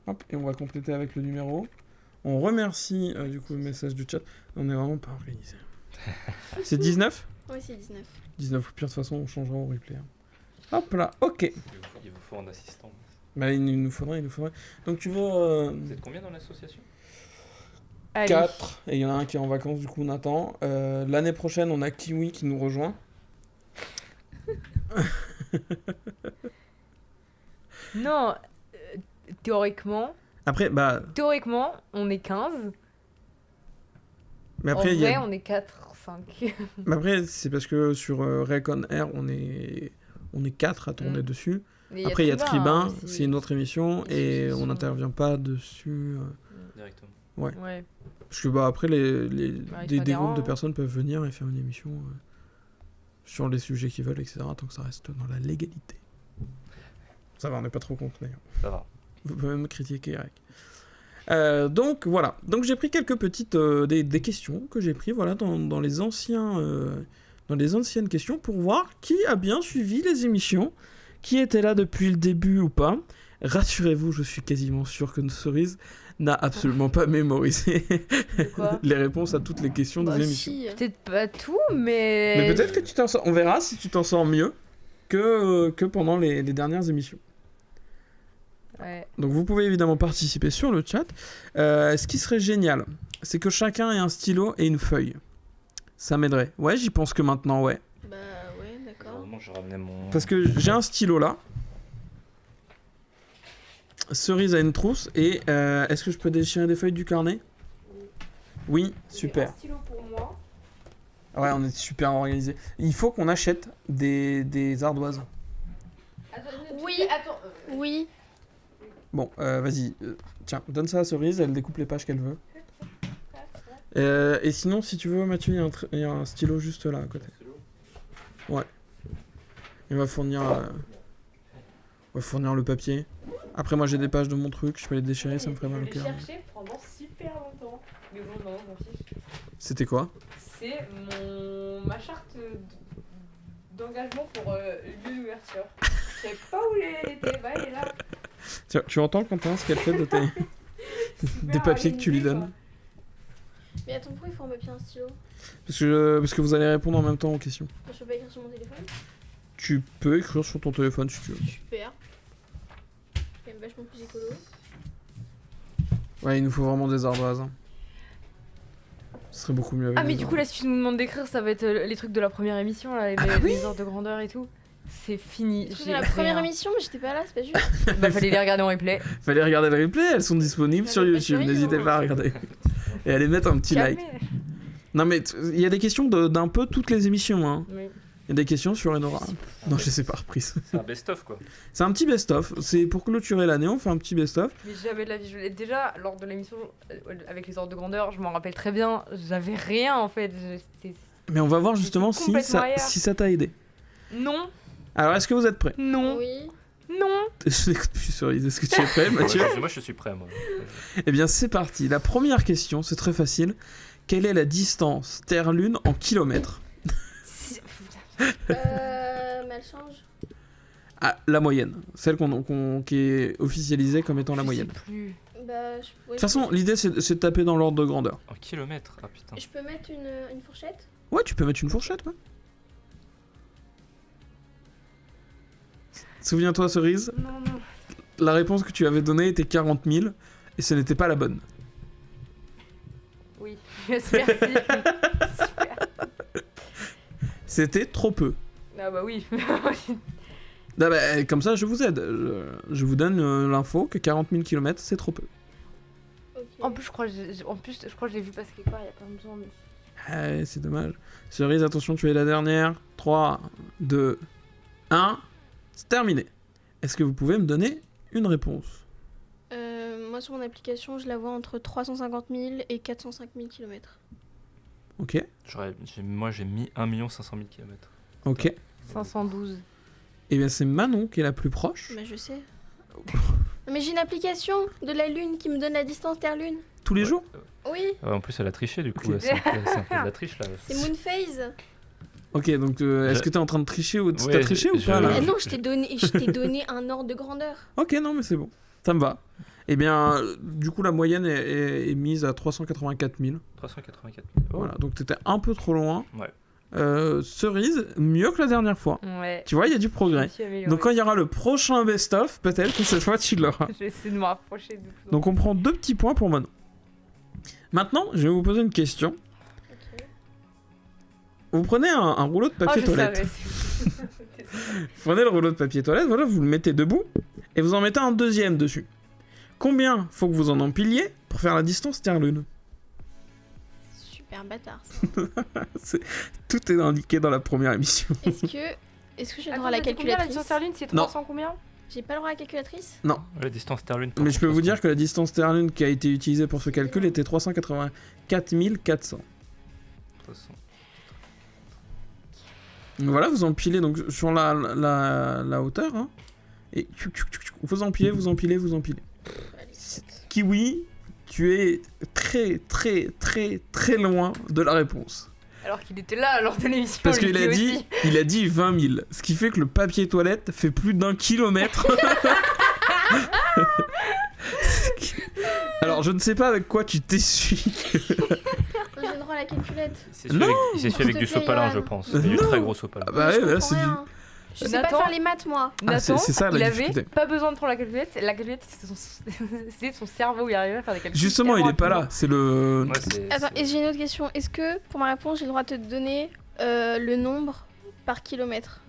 Hop, et on va compléter avec le numéro. On remercie du coup le message du chat. On est vraiment pas organisé. C'est 19? Ouais, c'est 19. 19, au pire, de toute façon, on changera au replay. Hop là, ok. Il vous faut un assistant. Bah, il nous faudrait. Donc tu veux Vous êtes combien dans l'association? Allez. 4, et il y en a un qui est en vacances, du coup, Nathan. L'année prochaine, on a Kiwi qui nous rejoint. Non, théoriquement, Après, bah, on est 15. mais après, en il y vrai, a... on est 4, 5. mais après, c'est parce que sur Recon Air, on est 4 à tourner dessus. Mais Après, il y a Tribun, hein, c'est une autre émission, Des et on associations. n'intervient pas dessus. Directement. Ouais. Parce que bah, après, des adhérents, groupes de hein. personnes peuvent venir et faire une émission sur les sujets qu'ils veulent, etc. Tant que ça reste dans la légalité. Ça va, on n'est pas trop contre d'ailleurs. Ça va. Vous pouvez même critiquer Eric. Donc voilà. Donc j'ai pris quelques petites des questions que j'ai pris voilà dans les anciennes questions pour voir qui a bien suivi les émissions, qui était là depuis le début ou pas. Rassurez-vous, je suis quasiment sûr que Cerise n'a absolument pas mémorisé De quoi? les réponses à toutes les questions des Bah émissions. si. Peut-être pas tout, mais. Mais peut-être que tu t'en sors. On verra si tu t'en sors mieux que pendant les dernières émissions. Ouais. Donc vous pouvez évidemment participer sur le chat. Ce qui serait génial, c'est que chacun ait un stylo et une feuille. Ça m'aiderait. Ouais, j'y pense que maintenant, ouais. Bah ouais, d'accord. Heureusement, je ramenais mon. Parce que j'ai un stylo là. Cerise a une trousse. Et est-ce que je peux déchirer des feuilles du carnet? Oui, super. Un stylo pour moi. Ouais, on est super organisé. Il faut qu'on achète des ardoises. Attends, Oui. Attends. Oui. Bon, vas-y. Tiens, donne ça à Cerise, elle découpe les pages qu'elle veut. Et sinon, si tu veux, Mathieu, il y a un stylo juste là à côté. Ouais. Il va fournir le papier. Après, moi, j'ai des pages de mon truc, je peux les déchirer, ça me ferait mal au cœur. Je l'ai cherché pendant super longtemps. Mais bon, non, je m'en fiche. C'était quoi? C'est ma charte d'engagement pour l'ouverture. Je savais pas où elle était. Bah, elle est là. Tiens, tu entends, Quentin, ce qu'elle fait de tes... des papiers que tu lui donnes? Mais attends, pourquoi il faut un papier et un stylo? Parce que vous allez répondre en même temps aux questions. Je peux pas écrire sur mon téléphone? Tu peux écrire sur ton téléphone si tu veux. Super. C'est quand même vachement plus écolo. Ouais, il nous faut vraiment des ardoises. Hein. Ce serait beaucoup mieux avec Ah, mais des du coup, là, si tu nous demandes d'écrire, ça va être les trucs de la première émission, là, les ordres de grandeur et tout. C'est fini. C'est la première émission, mais j'étais pas là, c'est pas juste. Bah, fallait les regarder en replay. Fallait regarder le replay, elles sont disponibles sur Fallait pas YouTube, sur n'hésitez YouTube. pas à regarder. Et allez mettre un petit like. Calmez. Non mais il y a des questions d'un peu toutes les émissions. Hein. Oui. Il y a des questions sur Enora. Non, je sais pas, reprise. C'est un best-of quoi. C'est un petit best-of. C'est pour clôturer l'année, on fait un petit best-of. Mais jamais de la vie. Déjà, lors de l'émission avec les ordres de grandeur, je m'en rappelle très bien. J'avais rien en fait. C'était- Mais on va voir justement J'étais si complètement ça ailleurs. si ça t'a aidé. Non, Alors, est-ce que vous êtes prêts? non, Oui. non. Je n'écoute plus Cerise. Est-ce que tu es prêt, Mathieu? Moi je suis prêt moi. Eh bien, c'est parti. La première question, c'est très facile. Quelle est la distance Terre-Lune en kilomètres? Elle change. Ah, la moyenne. Celle qui est officialisée comme étant la moyenne. De Je sais plus. Bah, je toute façon, l'idée, c'est de taper dans l'ordre de grandeur. En kilomètres. Ah putain. je peux mettre une fourchette? Ouais, tu peux mettre une fourchette, ouais. Souviens-toi, Cerise, Non, non. la réponse que tu avais donnée était 40 000 et ce n'était pas la bonne. Oui. Merci. Super. C'était trop peu. Ah bah oui. Ah bah, comme ça, je vous aide. Je vous donne l'info que 40 000 km, c'est trop peu. Ok. En plus, je crois que je l'ai vu passer quelque part il y a pas longtemps. Mais... Ah, c'est dommage. Cerise, attention, tu es la dernière. 3, 2, 1. C'est terminé. Est-ce que vous pouvez me donner une réponse? Moi, sur mon application, je la vois entre 350 000 et 405 000 km. Ok. Moi j'ai mis 1 500 000 km. Ok. 512. Eh bien, c'est Manon qui est la plus proche. Bah, je sais. Mais j'ai une application de la Lune qui me donne la distance Terre-Lune. Tous les jours? Oui, En plus elle a triché du coup. Ok. C'est un peu de la triche là. c'est Moonphase. Ok, donc est-ce que t'es en train de tricher ou t'as Ouais, triché ou je- pas là? Ah non, je t'ai donné un ordre de grandeur. Ok, non, mais c'est bon. Ça me va. Eh bien, du coup, la moyenne est mise à 384 000. 384 000. Oh. Voilà, donc t'étais un peu trop loin. Ouais. Cerise, mieux que la dernière fois. Ouais. Tu vois, il y a du progrès. Je me suis améliorée. Donc quand il y aura le prochain best-of, peut-être que cette fois tu l'auras. Je vais essayer de me rapprocher de tout. Donc on prend 2 petits points pour Manon. Maintenant, je vais vous poser une question. Ok. Vous prenez un rouleau de papier je toilette. savais. Vous prenez le rouleau de papier toilette, voilà, vous le mettez debout et vous en mettez un deuxième dessus. Combien faut que vous en empiliez pour faire la distance Terre-Lune? Super bâtard. Ça. Tout est indiqué dans la première émission. Est-ce que j'ai le droit à la La calculatrice? distance Terre-Lune, c'est Non. 300 combien? J'ai pas le droit à la calculatrice? La distance Terre-Lune. Mais je peux vous dire que la distance Terre-Lune qui a été utilisée pour ce calcul était 384 400. Donc voilà, vous empilez donc sur la hauteur, hein, et vous empilez. Allez, Kiwi, tu es très très très très loin de la réponse. Alors qu'il était là lors de l'émission. Parce lui qu'il a aussi. dit 20 000, ce qui fait que le papier toilette fait plus d'1 kilomètre. Alors, je ne sais pas avec quoi tu t'essuies. J'ai le droit à la calculette. Il s'essuie avec S'il du te plaît, sopalin, Johan. je pense. Du très gros sopalin. Ah bah Je ouais, là, comprends c'est du... rien. Je sais pas Nathan- faire les maths, moi. Ah, Nathan, c'est ça, la il avait difficulté. pas besoin de prendre la calculette. La calculette, c'était son cerveau, il arrivait à faire des calculs. Justement, il est pas là. C'est le... Ouais, c'est- Attends, c'est- et j'ai une autre question. Est-ce que, pour ma réponse, j'ai le droit de te donner le nombre par kilomètre?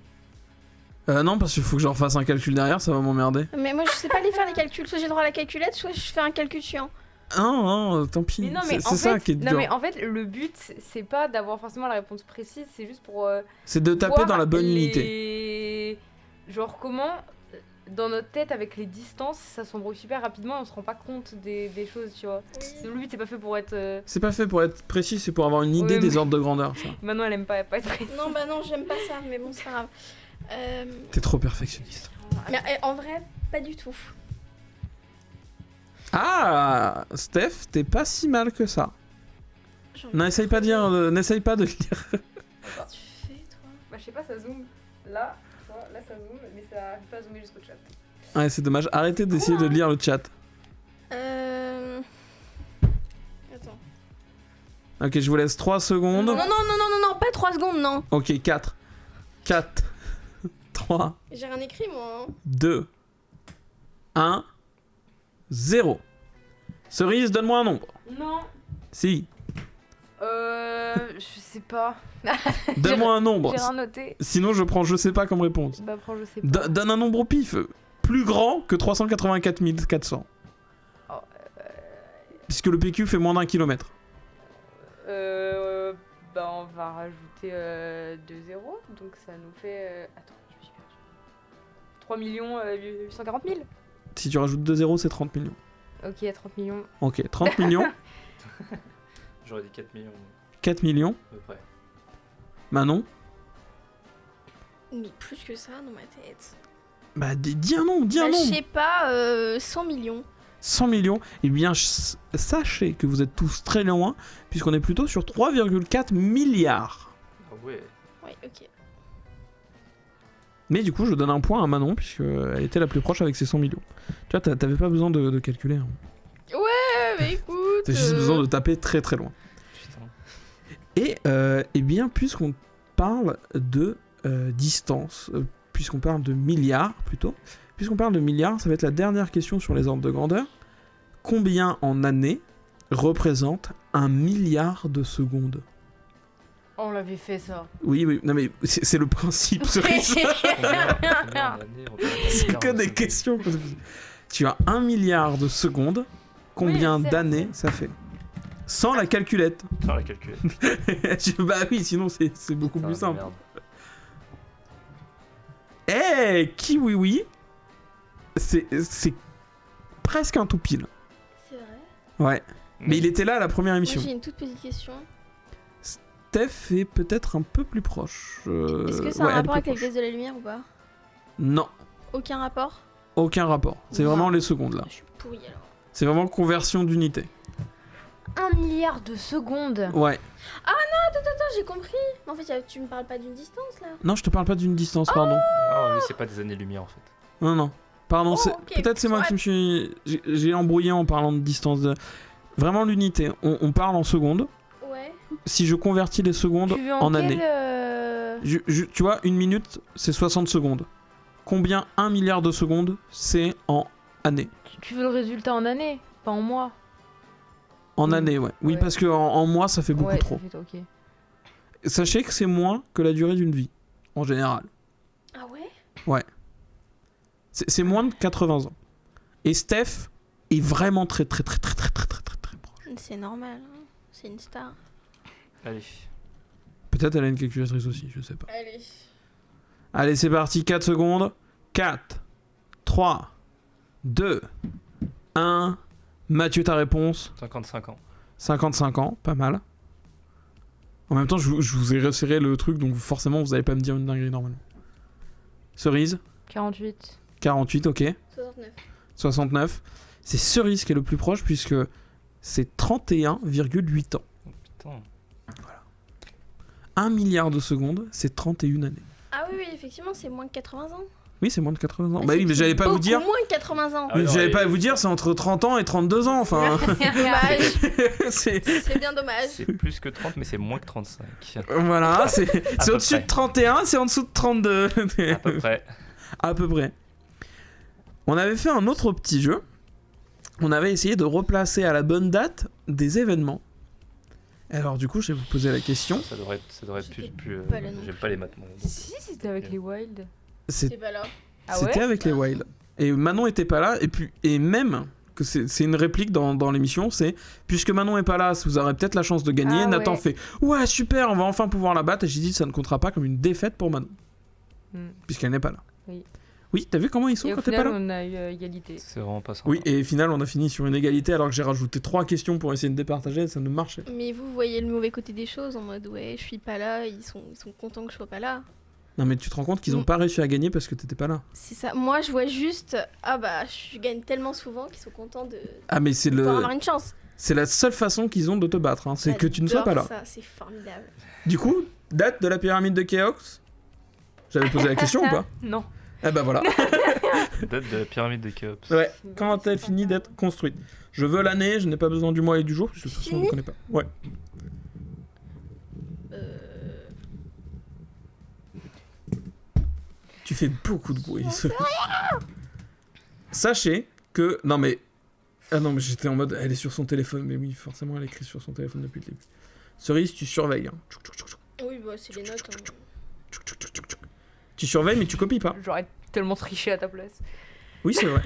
Non, parce qu'il faut que je refasse un calcul derrière, ça va m'emmerder. Mais moi, je sais pas les faire les calculs. Soit j'ai le droit à la calculette, soit je fais un calcul chiant. Non, tant pis. Mais non, mais C'est ça qui est non, dur. mais en fait, le but, c'est pas d'avoir forcément la réponse précise, c'est juste pour. C'est de taper voir dans la bonne les- unité. Genre, comment, dans notre tête, avec les distances, ça s'embrouille super rapidement et on se rend pas compte des choses, tu vois. Le but, c'est pas fait pour être. C'est pas fait pour être précis, c'est pour avoir une idée Ouais, des mais- ordres de grandeur. Ça. Maintenant, elle aime pas être précise. Non, bah non, j'aime pas ça, mais bon, c'est pas grave. T'es trop perfectionniste. Mais en vrai, pas du tout. Ah, Steph, t'es pas si mal que ça. N'essaye pas de lire. Qu'est-ce que tu fais, toi? Bah, je sais pas, ça zoome. Là, tu vois, là, ça zoome, mais ça arrive pas à zoomer jusqu'au chat. Ouais, c'est dommage. Arrêtez d'essayer de lire le chat. Attends. Ok, je vous laisse 3 secondes. Non, pas 3 secondes, non. Ok, 4. 4. 3. J'ai rien écrit, moi. 2. 1. 0. Cerise, donne-moi un nombre. Non, Si. je sais pas. Donne-moi un nombre. J'ai rien noté. Sinon, je prends je sais pas comme réponse. Bah, prends, je sais pas. Donne un nombre au pif. Plus grand que 384 400. Oh, Puisque le PQ fait moins d'1 kilomètre. Bah, on va rajouter 2 zéros, donc ça nous fait. Attends, je me suis perdu. 3 840 000. Si tu rajoutes 2 zéros, c'est 30 millions. Ok, 30 millions. Ok, 30 millions. J'aurais dit 4 millions 4 millions. à peu près. Manon. Mais plus que ça dans ma tête. Bah, dis un nombre, dis un Bah, je nombre. sais pas, 100 millions. 100 millions. Eh bien, sachez que vous êtes tous très loin, puisqu'on est plutôt sur 3,4 milliards. Ah ouais. Ouais, ok. Mais du coup, je donne un point à Manon, puisqu'elle était la plus proche avec ses 100 millions. Tu vois, t'avais pas besoin de calculer. Hein. Mais écoute. T'as juste besoin de taper très très loin. Putain. Et eh bien, puisqu'on parle de distance, puisqu'on parle de milliards plutôt, puisqu'on parle de milliards, ça va être la dernière question sur les ordres de grandeur. Combien en années représente 1 milliard de secondes? Oh, on l'avait fait ça. Oui, non mais c'est le principe, Cerise. Combien en années, on peut avoir C'est milliards que de des secondes. questions. Tu as 1 milliard de secondes, combien Oui, je sais, d'années je ça fait? Sans la calculette. Sans la calculette. Bah oui, sinon c'est beaucoup Putain, plus simple. merde. Eh, Kiwiwi, c'est presque un tout pile. C'est vrai. Ouais. Mais il était là à la première Moi, émission. j'ai une toute petite question. Steph est peut-être un peu plus proche. Est-ce que ça a ouais, un elle est rapport plus avec la proche. vitesse de la lumière ou pas? Non, Aucun rapport? aucun rapport. C'est Wow. vraiment les secondes là. Je suis pourrie alors. C'est vraiment conversion d'unité. 1 milliard de secondes. Ouais. Attends, j'ai compris. Mais en fait, tu me parles pas d'une distance là. Non, je te parle pas d'une distance, pardon. Non, mais c'est pas des années-lumière en fait. Non, non. Pardon, Oh, c'est ok. peut-être c'est moi qui me suis. J'ai embrouillé en parlant de distance. Vraiment l'unité. On parle en secondes. Ouais. Si je convertis les secondes Tu veux en quelle, années. Tu vois, une minute, c'est 60 secondes. Combien 1 milliard de secondes, c'est en années? Tu veux le résultat en années, pas en mois. En Oui. années, ouais. Oui, Ouais. parce qu'en en mois, ça fait beaucoup Ouais, trop. ça fait- ok. Sachez que c'est moins que la durée d'une vie, en général. Ah ouais? C'est moins de 80 ans. Et Steph est vraiment très proche. C'est normal. Hein. C'est une star. Allez. Peut-être elle a une calculatrice aussi, je sais pas. Allez. Allez, c'est parti, 4 secondes. 4, 3, 2, 1. Mathieu, ta réponse? 55 ans. 55 ans, pas mal. En même temps, je vous ai resserré le truc, donc forcément, vous allez pas me dire une dinguerie normalement. Cerise? 48. 48, ok. 69. 69. C'est Cerise qui est le plus proche, puisque c'est 31,8 ans. Oh, putain. 1 milliard de secondes, c'est 31 années. Ah oui, effectivement, c'est moins que 80 ans. Oui, c'est moins de 80 ans. Ah, Bah oui, mais j'allais pas vous beaucoup dire. moins de 80 ans. Ah oui, non, J'allais et- pas vous dire, c'est entre 30 ans et 32 ans, enfin. Dommage. c'est. C'est bien dommage. C'est plus que 30, mais c'est moins que 35. Voilà, c'est peu au-dessus près. de 31, c'est en dessous de 32. À peu près. À peu près. On avait fait un autre petit jeu. On avait essayé de replacer à la bonne date des événements. Alors du coup, je vais vous poser la question. Ça devrait être plus. Pas là non J'aime pas les maths, moi. donc, Si, c'était avec les Wild. C'est- C'est pas là. Ah ouais C'était avec les Wild. Et Manon était pas là. Et même que c'est une réplique dans l'émission, c'est puisque Manon est pas là, vous aurez peut-être la chance de gagner. Ah Nathan ouais. fait ouais super, on va enfin pouvoir la battre. Et j'ai dit ça ne comptera pas comme une défaite pour Manon Hmm. puisqu'elle n'est pas là. Oui. Oui, t'as vu comment ils sont Et au quand t'es pas final, là? on a eu égalité. C'est vraiment pas sympa. Oui, et au final, on a fini sur une égalité alors que j'ai rajouté 3 questions pour essayer de départager et ça ne marchait pas. Mais vous voyez le mauvais côté des choses en mode ouais, je suis pas là, ils sont contents que je sois pas là. Non, mais tu te rends compte qu'ils n'ont Mm. pas réussi à gagner parce que t'étais pas là. C'est ça. Moi, je vois juste ah bah je gagne tellement souvent qu'ils sont contents de Ah, mais c'est pouvoir avoir une chance. c'est la seule façon qu'ils ont de te battre, hein, c'est que tu ne sois pas là. Ça, c'est formidable. Du coup, date de la pyramide de Khéops? J'avais posé la question ou pas? Non. Eh ben voilà. Date de la pyramide de Khéops. Ouais, quand elle finit d'être construite. Je veux l'année, je n'ai pas besoin du mois et du jour, parce que de toute façon, on ne Fini connaît pas. Ouais. Tu fais beaucoup de bruit. Sachez que... Non mais... Ah non mais j'étais en mode, elle est sur son téléphone, mais oui, forcément elle écrit sur son téléphone depuis le début. Cerise, tu surveilles. Hein. Tchouk, tchouk, tchouk, tchouk, Oui, bah c'est les notes. tchouk, tchouk, tchouk, tchouk, tchouk, tchouk. Tu surveilles mais tu copies pas. J'aurais tellement triché à ta place. Oui c'est vrai.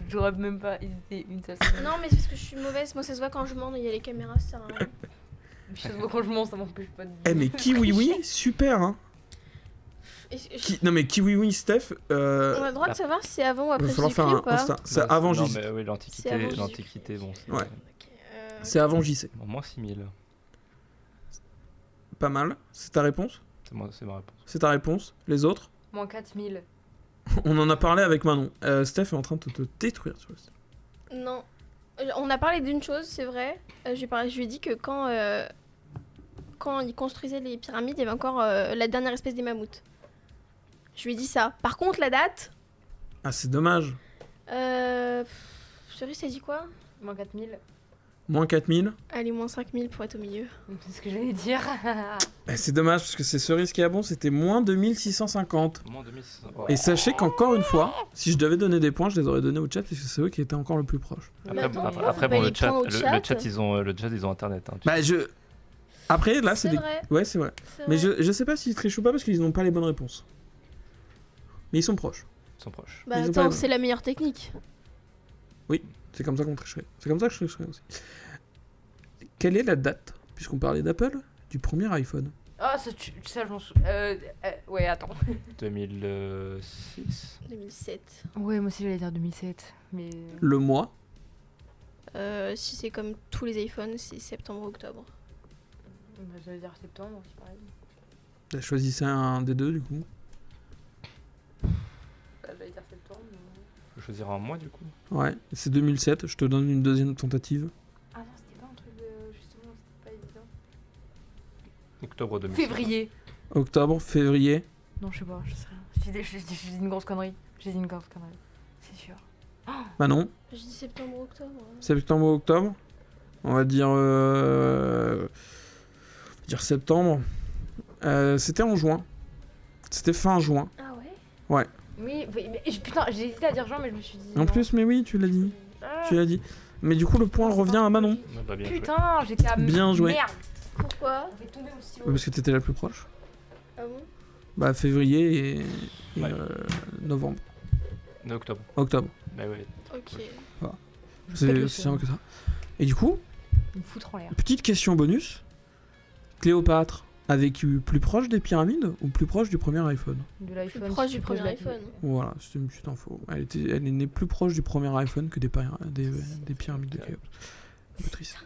J'aurais même pas hésité une seule seconde. Non, mais c'est parce que je suis mauvaise. Moi, ça se voit quand je mens, il y a les caméras, ça sert à rien. Je sais pas quand je mens, ça m'empêche pas de dire. Eh mais Kiwi oui, super hein. Non mais Kiwi oui, Steph, On a le droit de savoir si c'est avant ou il après va falloir Jésus-Christ faire ou pas. Insta. C'est Non, avant non, JC. mais oui, C'est avant l'Antiquité, bon. Ouais. Ok, C'est avant JC. Au moins 6000. Pas mal. C'est ta réponse? C'est ma réponse. C'est ta réponse? Les autres? Moins 4000. On en a parlé avec Manon. Steph est en train de te détruire sur le site. Non. On a parlé d'une chose, c'est vrai. Je lui ai dit que quand ils construisaient les pyramides, il y avait encore la dernière espèce des mammouths. Je lui ai dit ça. Par contre, la date... Ah c'est dommage. Cerise, t'as dit quoi? Moins 4000. Moins 4000. Allez, moins 5000 pour être au milieu. C'est ce que j'allais dire. C'est dommage parce que c'est Cerise qui est bon, c'était moins 2650. Au moins 2600. Et sachez qu'encore une fois, si je devais donner des points, je les aurais donnés au chat parce que c'est eux qui étaient encore le plus proche. Après, Attends, après, bah, bon, les le chat, points au le chat. chat, ils ont internet. Hein, tu Bah je... Après là c'est des... vrai. Ouais c'est vrai. c'est Mais vrai. je sais pas s'ils trichent ou pas parce qu'ils n'ont pas les bonnes réponses. Mais ils sont proches. ils sont proches. Bah ils ont pas attends, les- c'est la meilleure technique. C'est comme ça qu'on tricherait. C'est comme ça que je tricherais aussi. Quelle est la date, puisqu'on parlait d'Apple, du premier iPhone? Ah, ça je m'en souviens. Ouais, attends. 2006. 2007. Ouais, moi aussi j'allais dire 2007. Mais. Le mois? Si c'est comme tous les iPhones, c'est septembre-octobre. Bah, j'allais dire septembre, c'est pareil. Choisissez un des deux du coup. J'allais dire septembre. mais- Faut choisir un mois du coup. Ouais, c'est 2007, je te donne une deuxième tentative. Ah non, c'était pas un truc de. Justement, c'était pas évident. Octobre 2007. Février. Octobre, février. Non, je sais pas, je sais rien. Je dis une grosse connerie. J'ai dit une grosse connerie. C'est sûr. Manon, Je dis septembre-octobre. septembre ou octobre? On va dire... septembre. C'était en juin. C'était fin juin. Ah ouais? Oui, mais putain, j'ai hésité à dire juin, mais je me suis dit. En non. plus, mais oui, tu l'as dit. Ah, Tu l'as dit. Mais du coup, le point revient à Manon. Ah bah, bien joué. Putain, j'étais à. Bien joué. Merde, Pourquoi? on fait tomber au stylo. Parce que t'étais la plus proche. Ah bon? Bah, février et Ouais. novembre. Octobre. Octobre. Bah ouais. Ok. C'est aussi simple que ça. Et du coup, Me foutre en l'air. petite question bonus. Cléopâtre a vécu plus proche des pyramides ou plus proche du premier iPhone? De Plus l'iPhone. proche si du tu poses premier la- iPhone. Voilà, c'était une petite info. Elle est née plus proche du premier iPhone que des pyramides de Khéops. Un peu triste.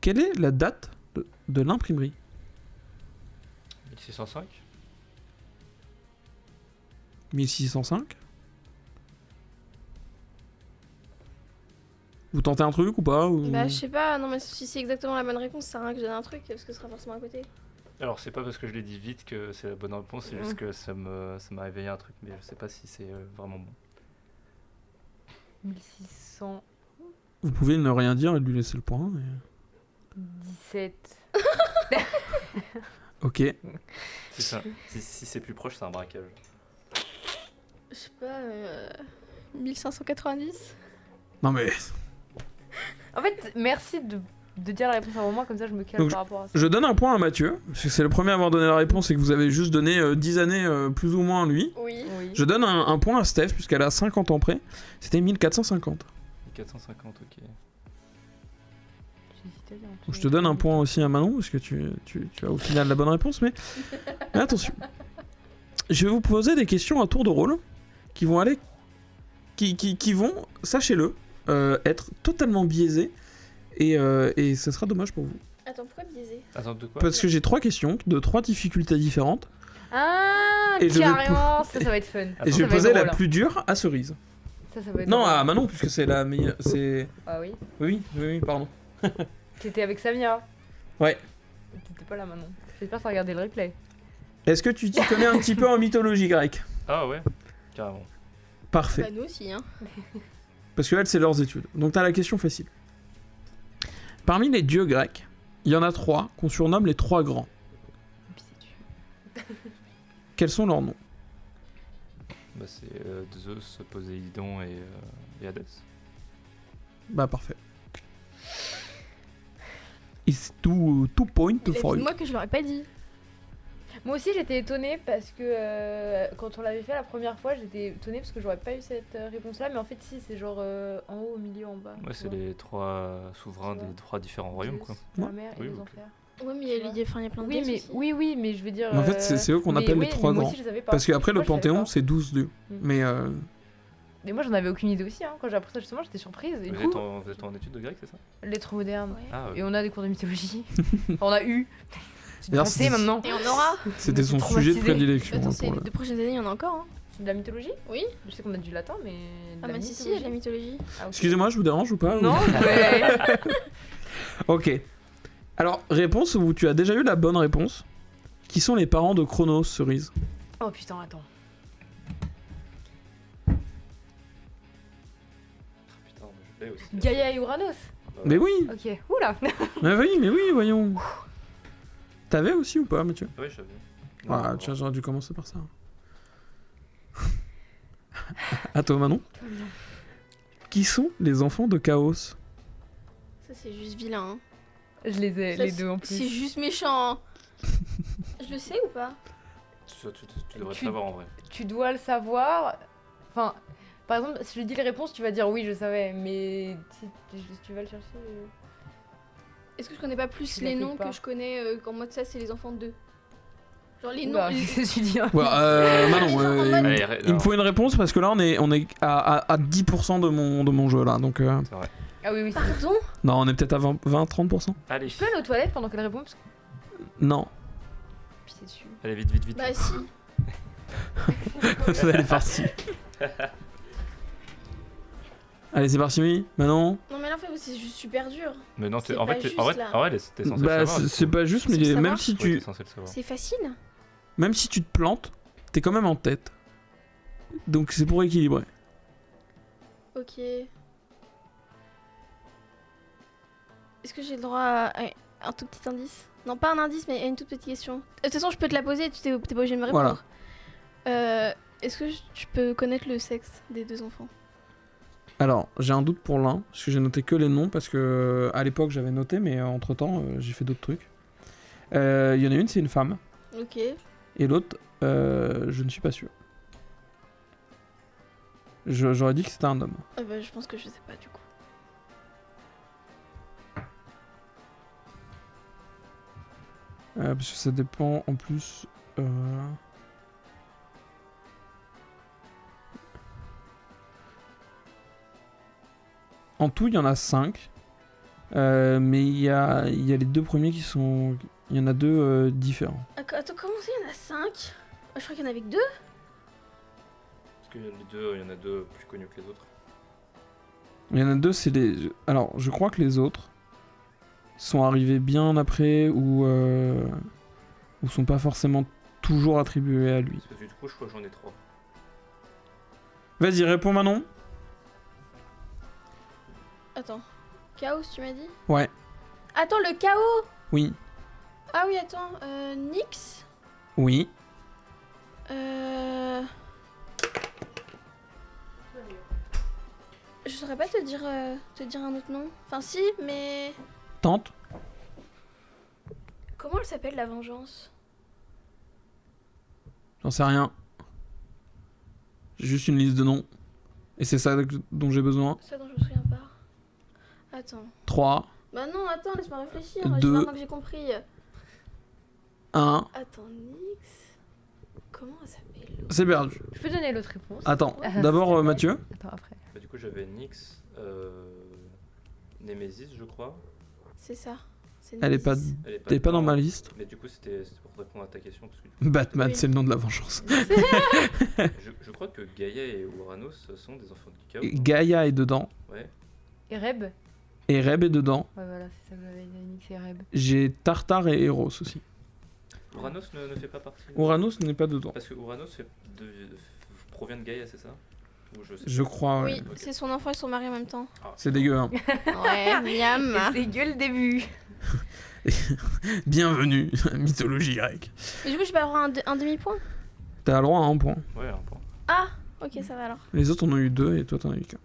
Quelle est la date de l'imprimerie? 1605. 1605? Vous tentez un truc ou pas ou... Bah je sais pas, non mais si c'est exactement la bonne réponse, ça sert à rien que je donne un truc, parce que ce sera forcément à côté. Alors, c'est pas parce que je l'ai dit vite que c'est la bonne réponse, c'est juste que ça m'a réveillé un truc, mais je sais pas si c'est vraiment bon. 1617. Vous pouvez ne rien dire et lui laisser le point. Ok. C'est ça. Si c'est plus proche, c'est un braquage. Je sais pas, 1590. Non mais... En fait, merci de dire la réponse avant moi, comme ça je me calme Donc, par rapport à ça. Je donne un point à Mathieu, parce que c'est le premier à avoir donné la réponse et que vous avez juste donné 10 années plus ou moins à lui. Oui. Oui. Je donne un point à Steph, puisqu'elle a 50 ans près. C'était 1450. 450, ok. J'hésitais à dire Donc je te donne un point aussi à Manon, parce que tu as au final la bonne réponse, mais attention. Je vais vous poser des questions à tour de rôle, qui vont aller... qui vont, sachez-le, être totalement biaisées, et ce sera dommage pour vous. Attends, pourquoi biaisé? Attends, de quoi? Parce que j'ai 3 questions, de 3 difficultés différentes, Ah, Et je vais carrément, ça va être fun. et Attends, je ça vais va poser être la drôle. plus dure à Cerise. Ça va être Non, drôle. à Manon, puisque c'est la meilleure... c'est... Ah oui. Oui, pardon. T'étais avec Samia. Ouais. T'étais pas là maintenant. J'espère que t'as regardé le replay. Est-ce que tu t'y connais un petit peu en mythologie grecque? Ah ouais, carrément. Parfait. Bah nous aussi, hein. Parce que elles, c'est leurs études. Donc t'as la question facile. Parmi les dieux grecs, il y en a 3 qu'on surnomme les 3 grands. Quels sont leurs noms? Bah, c'est Zeus, Poséidon et Hadès. Bah parfait. It's two point for you. Moi que je l'aurais pas dit. Moi aussi j'étais étonnée parce que quand on l'avait fait la première fois, j'étais étonnée parce que j'aurais pas eu cette réponse-là. Mais en fait, si, c'est genre en haut, au milieu, en bas. Ouais, c'est les 3 souverains Tu vois. des 3 différents royaumes, quoi. La mer et Oui, les ok. enfers. Ouais, mais il y a plein de Oui, dieux mais, aussi. oui, mais je veux dire. Mais en fait, c'est eux qu'on mais appelle oui, les 3 mais moi grands. aussi, je savais pas. Parce qu'après, le Moi, je savais Panthéon, pas. c'est 12 dieux. Mm. Mais moi, j'en avais aucune idée aussi. Hein. Quand j'ai appris ça, justement, j'étais surprise. Et du coup, Vous êtes en études de grec, c'est ça? lettres modernes. Ouais. Ah, Et on a des cours de mythologie. Enfin, on a eu. C'est D'ailleurs, passé c'est- maintenant. Et on aura. c'était son traumatisé. sujet de prédilection. Attends, hein, c'est pour les le- 2 prochaines années, il y en a encore, hein. C'est de la mythologie? Oui. Je sais qu'on a du latin, mais. de Ah la bah si, il y a de la mythologie. Ah, ok. Excusez-moi, je vous dérange ou pas? Non, mais. Ok. Alors, réponse où tu as déjà eu la bonne réponse. Qui sont les parents de Chronos, Cerise? Oh putain, attends. Putain, je l'ai aussi. Gaïa et Uranus. Mais oui, Ok. Oula. mais oui, voyons. T'avais aussi ou pas, Mathieu? Oui, j'avais. Ah, Non, tu vois, j'aurais dû commencer par ça. À toi, Manon. Qui sont les enfants de Chaos? Ça, c'est juste vilain, hein. Je les ai, Ça, les deux en C'est plus. juste méchant, hein. Je le sais ou pas? Tu devrais Tu- savoir en vrai. Tu dois le savoir. Enfin, par exemple, si je dis les réponses, tu vas dire oui, je savais. Mais si tu vas le chercher. Est-ce que je connais pas plus Tu les l'appliques noms pas. que je connais qu'en mode ça, c'est les enfants de deux? Genre les Oula, noms. qu'est-ce que tu dis hein. Ouais, Manon, Genre en mode- Allez, il me non, faut une réponse parce que là, on est à 10% de mon jeu, là. Donc, c'est vrai. Ah oui, oui. c'est- Pardon? non, on est peut-être à 20-30%. Allez, Tu peux aller aux toilettes pendant qu'elle répond parce que Non. pisser dessus. allez, vite, vite, vite. Bah si. Elle est partie. Allez, c'est parti, Manon. Non mais là en fait c'est juste super dur. Mais non, C'est en pas fait, juste, en vrai, là. t'es censé Bah, le savoir. c'est pas juste, mais C'est le même savoir. si Ouais, tu, t'es censé le savoir. C'est facile. même si tu te plantes, t'es quand même en tête. Donc c'est pour équilibrer. Ok. Est-ce que j'ai le droit à un tout petit indice? Non, pas un indice, mais à une toute petite question. De toute façon, je peux te la poser, t'es pas obligé de me répondre. Est-ce que tu peux connaître le sexe des deux enfants? Alors, j'ai un doute pour l'un, parce que j'ai noté que les noms, parce que à l'époque j'avais noté, mais entre temps j'ai fait d'autres trucs. Il y en a une, c'est une femme, Ok. et l'autre, je ne suis pas sûr. J'aurais dit que c'était un homme. Ah bah, je pense que je sais pas du coup. Parce que ça dépend en plus. En tout, il y en a 5. Mais il y a les deux premiers qui sont. Il y en a deux différents. Attends, comment ça, il y en a 5? Je crois qu'il y en avait que 2. Parce qu'il y en a deux plus connus que les autres. Il y en a deux, c'est les. Alors, je crois que les autres sont arrivés bien après ou. ou sont pas forcément toujours attribués à lui. Parce que du coup, je crois que j'en ai 3. Vas-y, réponds Manon. Attends. Chaos, tu m'as dit? Ouais, Attends, le chaos! oui, Ah oui, attends. Nyx? oui. Je saurais pas te dire un autre nom. Enfin, si, mais. Tente. Comment elle s'appelle la vengeance? J'en sais rien. J'ai juste une liste de noms. Et c'est ça dont j'ai besoin. Ça dont je me souviens pas. Attends. 3, Bah non, attends, laisse-moi réfléchir. Deux. J'ai maintenant que j'ai compris. 1. Attends, Nyx. Comment elle s'appelle? C'est perdu. Je peux donner l'autre réponse. Attends, Ah, d'abord Mathieu. Attends, après. Bah, du coup, j'avais Nyx, Nemesis, je crois. C'est ça. C'est Elle est pas, Nemesis. Elle est t'es pas dans dedans, ma liste. Mais du coup, c'était pour répondre à ta question. Parce que Batman, Oui. c'est le nom de la vengeance. je crois que Gaïa et Uranus sont des enfants du chaos. Et Gaïa est dedans. Ouais. Et Reb? Ouais, Et Reb est dedans. voilà, c'est ça que j'avais dit. Nyx et Reb. J'ai Tartare et Eros aussi. Uranus ne fait pas partie. Uranus n'est pas dedans. Parce que Uranus provient de Gaïa, c'est ça? Ou je sais Je pas. crois. Oui, Ok. c'est son enfant et son mari en même temps. Ah, C'est dégueu, hein. Ouais, miam. Et c'est gueule le début. Bienvenue, mythologie grecque. Mais du coup, je vais avoir un demi-point. T'as le droit à un point. Ouais, un point. Ah, ok, ça va alors. Les autres en ont eu 2 et toi t'en as eu qu'un.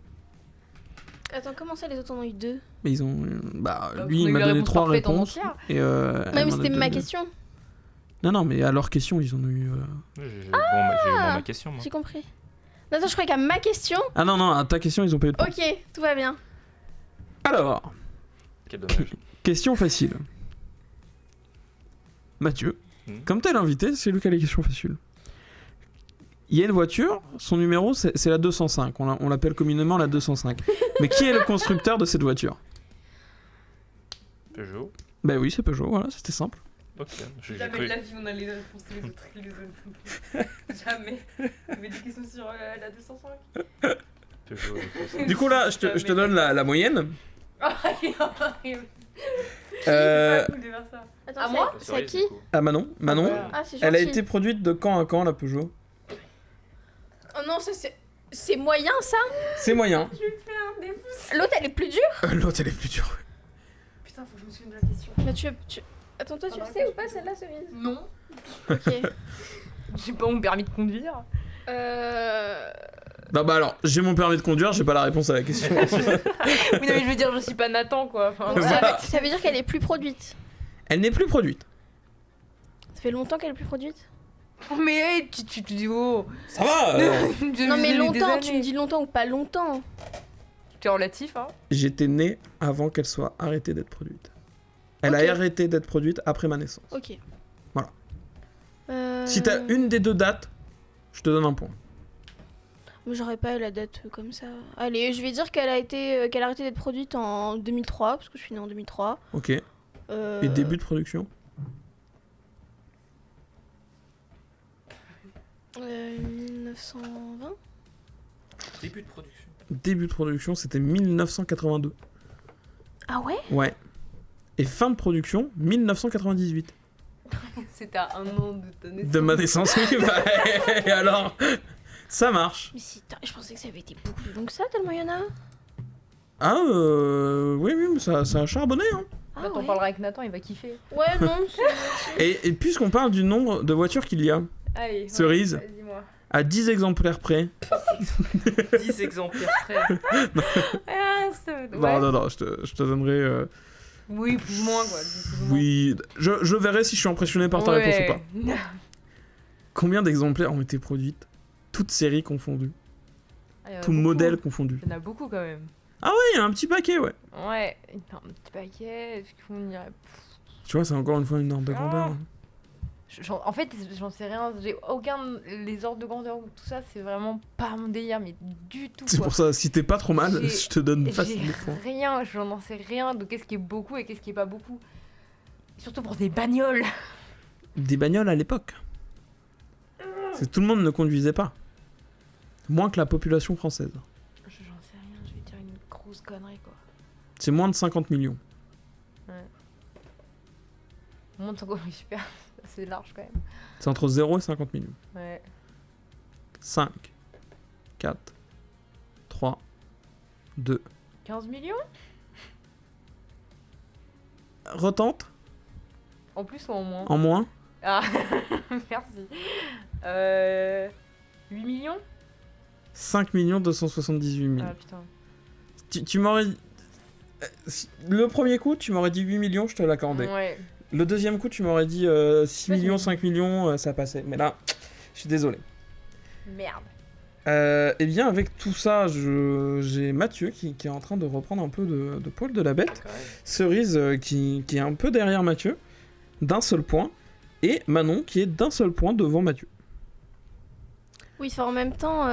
Attends, comment ça, les autres en ont eu 2? Mais ils ont. Bah, Donc, lui on a il eu m'a la donné réponse 3 parfaite en réponses. entière. Et elle Ouais, mais m'en a c'était donné ma deux. question. Non, non, mais à leur question, ils en ont eu. J'ai eu ma question, moi. J'ai compris. Non, attends, je croyais qu'à ma question. Ah non, non, à ta question, ils ont pas eu de point. Ok, tout va bien. Alors, Quel dommage. question facile. Mathieu, comme t'es l'invité, c'est lui qui a les questions faciles. Il y a une voiture, son numéro c'est la 205, on l'appelle communément la 205. Mais qui est le constructeur de cette voiture? Peugeot. Bah oui, c'est Peugeot, voilà, c'était simple. Ok. J'ai Jamais cru. de la vie on a les réponses les autres et les autres. Jamais. Mais des questions sur la 205. Peugeot. Du coup là, je te donne la moyenne. Il est horrible. Euh, C'est pas cool de faire ça. Attends, À c'est- moi c'est à qui? à Manon. Manon, voilà. Ah, c'est gentil. elle a été produite de quand à quand la Peugeot? Oh non, ça c'est. C'est moyen ça? C'est moyen. Je vais me faire un défaut. L'autre elle est plus dure? L'autre elle est plus dure. Putain, faut que je me souvienne de la question. Mais tu. Attends, toi tu le sais ou pas celle-là, Cerise? Non. Ok. J'ai pas mon permis de conduire. Non bah alors, j'ai mon permis de conduire, j'ai pas la réponse à la question. Oui, non, mais je veux dire, je suis pas Nathan quoi. Enfin, Donc, Voilà. ça veut dire qu'elle est plus produite. Elle n'est plus produite. Ça fait longtemps qu'elle est plus produite? mais hey, tu dis oh. Ça va Non, mais longtemps, tu me dis longtemps ou pas longtemps? C'est relatif, hein. J'étais né avant qu'elle soit arrêtée d'être produite. Elle Ok. a arrêté d'être produite après ma naissance. Ok. Voilà. Euh... Si t'as une des deux dates, je te donne un point. Mais j'aurais pas la date comme ça. Allez, je vais dire qu'elle a arrêté d'être produite en 2003, parce que je suis née en 2003. Ok. Et début de production? 1920. Début de production. Début de production, c'était 1982. Ah ouais? Ouais. Et fin de production, 1998. C'était à un an de ta naissance. De ma naissance, oui. Bah, et alors, ça marche. Mais je pensais que ça avait été beaucoup plus long que ça, tellement il y en a. Ah, oui, mais ça a charbonné, hein. Ah Bah, t'en ouais. parleras avec Nathan, il va kiffer. Ouais, non. c'est- Et puisqu'on parle du nombre de voitures qu'il y a, Allez. Cerise. Ouais, dis-moi. à 10 exemplaires près. 10 exemplaires près. Ah, c'est... Non, je te donnerai. Oui, plus ou moins quoi. Plus ou moins. Oui, je verrai si je suis impressionné par ta réponse ou pas. Combien d'exemplaires ont été produites, toutes séries confondues, Ah, il y en a tout beaucoup. modèle confondu? Il y en a beaucoup quand même. Ouais, il y a un petit paquet, ouais. Ouais, il y a un petit paquet. Est-ce qu'on dirait... Tu vois, c'est encore une fois une ordre de grandeur. En fait, j'en sais rien. J'ai aucun. Les ordres de grandeur ou tout ça, c'est vraiment pas mon délire, mais du tout. C'est quoi. pour ça, si t'es pas trop mal, J'ai- je te donne J'ai facile le point. rien, je n'en sais rien de qu'est-ce qui est beaucoup et qu'est-ce qui est pas beaucoup. Surtout pour des bagnoles. Des bagnoles à l'époque. C'est tout le monde ne conduisait pas. Moins que la population française. J'en sais rien, je vais dire une grosse connerie quoi. C'est moins de 50 millions. Moins de 50 millions, super. C'est large quand même. C'est entre 0 et 50 millions. Ouais. 5, 4, 3, 2. 15 millions Retente en plus ou en moins? en moins. Ah, merci. 8 millions? 5 278 000. Ah putain. Tu m'aurais... Le premier coup, tu m'aurais dit 8 millions, je te l'accordais. Ouais. Le deuxième coup, tu m'aurais dit 6 millions, 5 millions, ça passait. Mais là, je suis désolé. Merde. Eh bien, avec tout ça, j'ai Mathieu qui est en train de reprendre un peu de poil de la bête. Quand même. Cerise qui est un peu derrière Mathieu, d'un seul point. Et Manon qui est d'un seul point devant Mathieu. Oui, enfin, en même temps.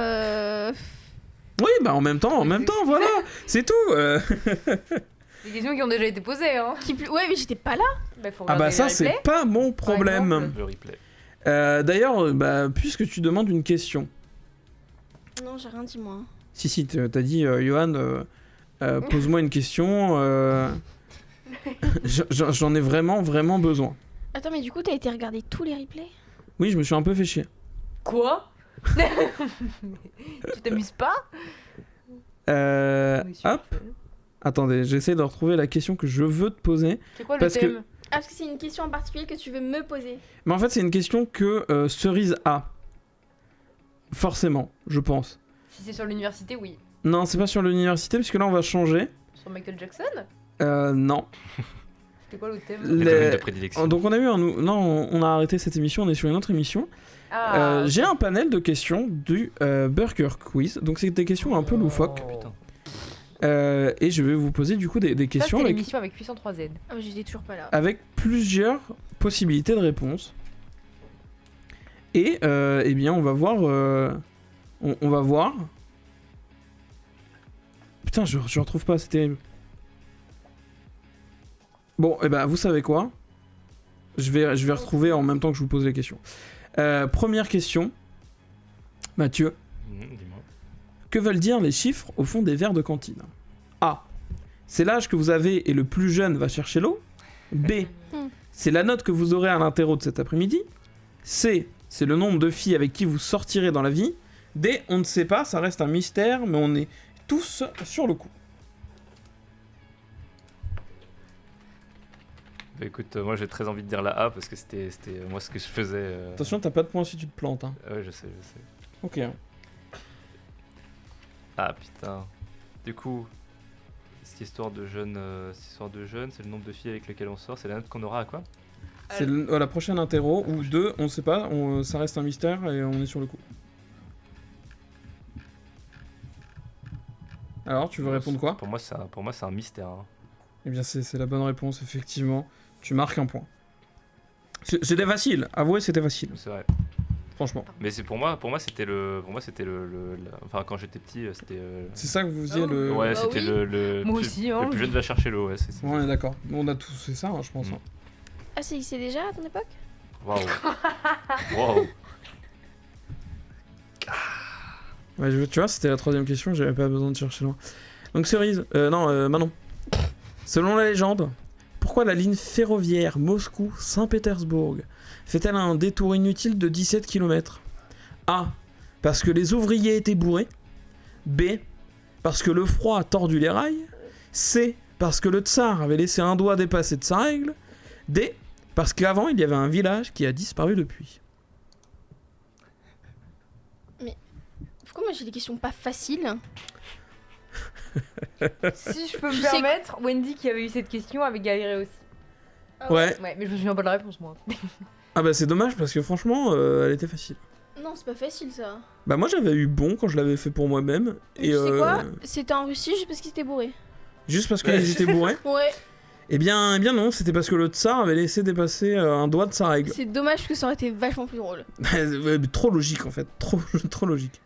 Oui, bah en même temps, voilà, c'est tout. Des questions qui ont déjà été posées, hein. Ouais, mais j'étais pas là. Bah, faut Ah regarder bah ça, les c'est replays. pas mon problème. exemple. Le replay. D'ailleurs, puisque tu demandes une question. Non, j'ai rien dit, moi. Si, t'as dit, Johan, pose-moi une question. J'en ai vraiment besoin. Attends, mais du coup, t'as été regarder tous les replays? Oui, je me suis un peu fait chier. Quoi? Tu t'amuses pas? Oui, si, Hop, je fais. attendez, j'essaie de retrouver la question que je veux te poser. C'est quoi le Parce que- thème? Ah, parce que c'est une question en particulier que tu veux me poser. Mais en fait, c'est une question que Cerise a. Forcément, je pense. Si c'est sur l'université, oui. Non, c'est pas sur l'université, parce que là, on va changer. Sur Michael Jackson? Non. C'était quoi le thème? Les domaines de prédilection. Donc on a eu Non, on a arrêté cette émission, on est sur une autre émission. Ah, J'ai un panel de questions du Burger Quiz. Donc c'est des questions un peu loufoques. Putain. Et je vais vous poser du coup des ça, questions c'était avec, l'émission avec Puissant 3Z. Ah, mais j'étais toujours pas là. avec plusieurs possibilités de réponse. Et eh bien on va voir... on va voir... Putain, je retrouve pas, c'est terrible. Bon, et ben vous savez quoi? Je vais retrouver en même temps que je vous pose les questions. Première question. Mathieu, Dis-moi. que veulent dire les chiffres au fond des verres de cantine? A. C'est l'âge que vous avez et le plus jeune va chercher l'eau. B. C'est la note que vous aurez à l'interro de cet après-midi. C. C'est le nombre de filles avec qui vous sortirez dans la vie. D. On ne sait pas, ça reste un mystère, mais on est tous sur le coup. Bah, écoute, moi j'ai très envie de dire la A parce que c'était moi ce que je faisais. Attention, t'as pas de points si tu te plantes. Hein. Ouais, je sais. Ok. Ah putain. Du coup, cette histoire de jeune, c'est le nombre de filles avec lesquelles on sort, c'est la note qu'on aura à quoi? C'est la prochaine interro, ou deux, on sait pas, ça reste un mystère et on est sur le coup. Alors, tu veux répondre quoi? Pour moi, c'est un mystère. Hein. Eh bien, c'est la bonne réponse, effectivement. Tu marques un point. C'était facile, avouez, c'était facile, C'est vrai. franchement. Mais c'est pour moi c'était enfin quand j'étais petit, c'était. C'est ça que vous faisiez le... Ouais, Bah c'était oui. le Moi plus, aussi, hein. le plus jeune va chercher l'eau. Ouais, c'est Ouais, on est d'accord. On a tous fait ça, hein, je pense. Mm. hein. Ah, c'est déjà à ton époque? Waouh. Waouh. Ouais, tu vois, c'était la troisième question, j'avais pas besoin de chercher loin. Donc Cerise, Manon. Selon la légende, pourquoi la ligne ferroviaire Moscou-Saint-Pétersbourg fait-elle un détour inutile de 17 km? A. Parce que les ouvriers étaient bourrés. B. Parce que le froid a tordu les rails. C. Parce que le tsar avait laissé un doigt dépasser de sa règle. D. Parce qu'avant, il y avait un village qui a disparu depuis. Pourquoi moi j'ai des questions pas faciles? Si je peux me Je sais permettre, Wendy qui avait eu cette question avait galéré aussi. Ouais. Ouais, mais je me souviens pas de la réponse, moi. Ah bah c'est dommage parce que franchement, elle était facile. Non, c'est pas facile ça. Bah moi j'avais eu bon quand je l'avais fait pour moi-même. Mais Et tu sais quoi? C'était en Russie juste parce qu'ils étaient bourrés. juste parce qu'ils étaient bourrés. Ouais. Eh bien non, c'était parce que le tsar avait laissé dépasser un doigt de sa règle. C'est dommage parce que ça aurait été vachement plus drôle. Ouais, mais trop logique en fait, trop logique.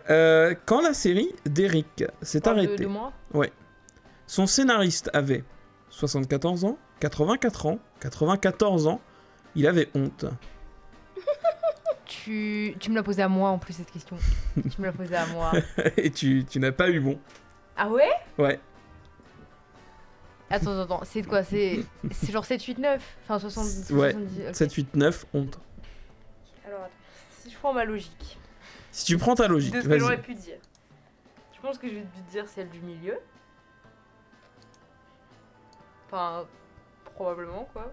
Quand la série d'Eric s'est arrêtée, De moi. son scénariste avait 74 ans, 84 ans, 94 ans, il avait honte. Tu me l'as posé à moi en plus cette question. Tu me l'as posé à moi. Et tu n'as pas eu bon. Ah ouais? Ouais. Attends, c'est quoi? C'est genre 7, 8, 9? Enfin, 70. Ouais. 70, ok. 7, 8, 9, honte. Alors, attends. Si je prends ma logique, Si tu prends ta logique, de ce que vas-y. j'aurais pu dire, je pense que je vais te dire celle du milieu. Enfin, probablement, quoi.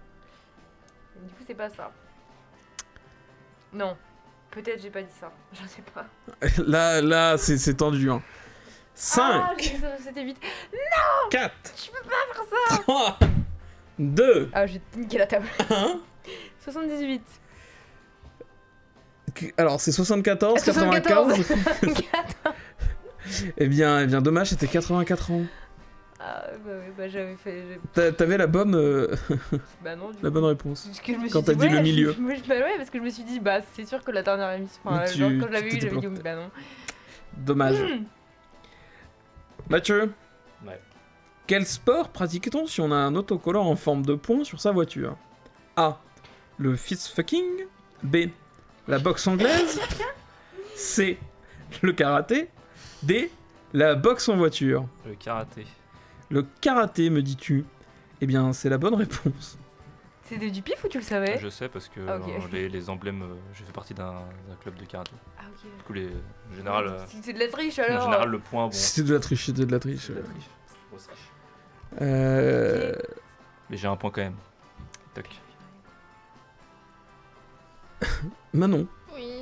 Mais du coup, c'est pas ça. Non. Peut-être j'ai pas dit ça. Je sais pas. Là, c'est tendu. Hein. 5, Ah, j'ai dit ça, c'était vite. 4, Je peux pas faire ça. 3, 2, Ah, j'ai niqué la table. 1. 78. Alors, c'est 74, 74. 95. Eh bien, dommage, c'était 84 ans. Ah, bah oui, bah j'avais fait. T'avais la bonne Bah non, du la coup. bonne réponse. Parce que je me suis Quand t'as dit ouais, le milieu. bah ouais, parce que je me suis dit, bah c'est sûr que la dernière émission. Enfin, Mais genre, quand je l'avais eu, t'étais j'avais dit, planté. bah non. Dommage. Mathieu, Ouais. quel sport pratique-t-on si on a un autocollant en forme de pont sur sa voiture? A. Le fist fucking. B. La boxe anglaise. C. Le karaté. D. La boxe en voiture. Le karaté. Le karaté, me dis-tu? Eh bien, c'est la bonne réponse. C'était du pif ou tu le savais? Je sais parce que Ah, ok. les emblèmes, je fais partie d'un club de karaté. Ah, ok. Du coup, en général, C'est de la triche en alors. général, le point, bon. C'était de la triche, c'était de la triche. C'est de la triche. Grosse triche. Mais j'ai un point quand même. Toc. Manon, Oui,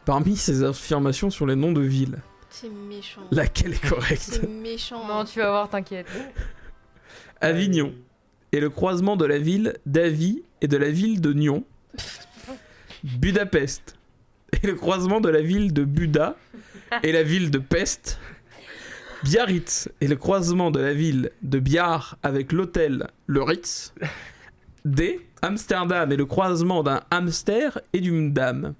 parmi ces affirmations sur les noms de villes, c'est méchant. laquelle est correcte? C'est méchant. Non, tu vas voir, t'inquiète. Avignon est le croisement de la ville d'Avi et de la ville de Nyon. Budapest est le croisement de la ville de Buda et la ville de Pest. Biarritz est le croisement de la ville de Biar avec l'hôtel Le Ritz. D. Amsterdam est le croisement d'un hamster et d'une dame.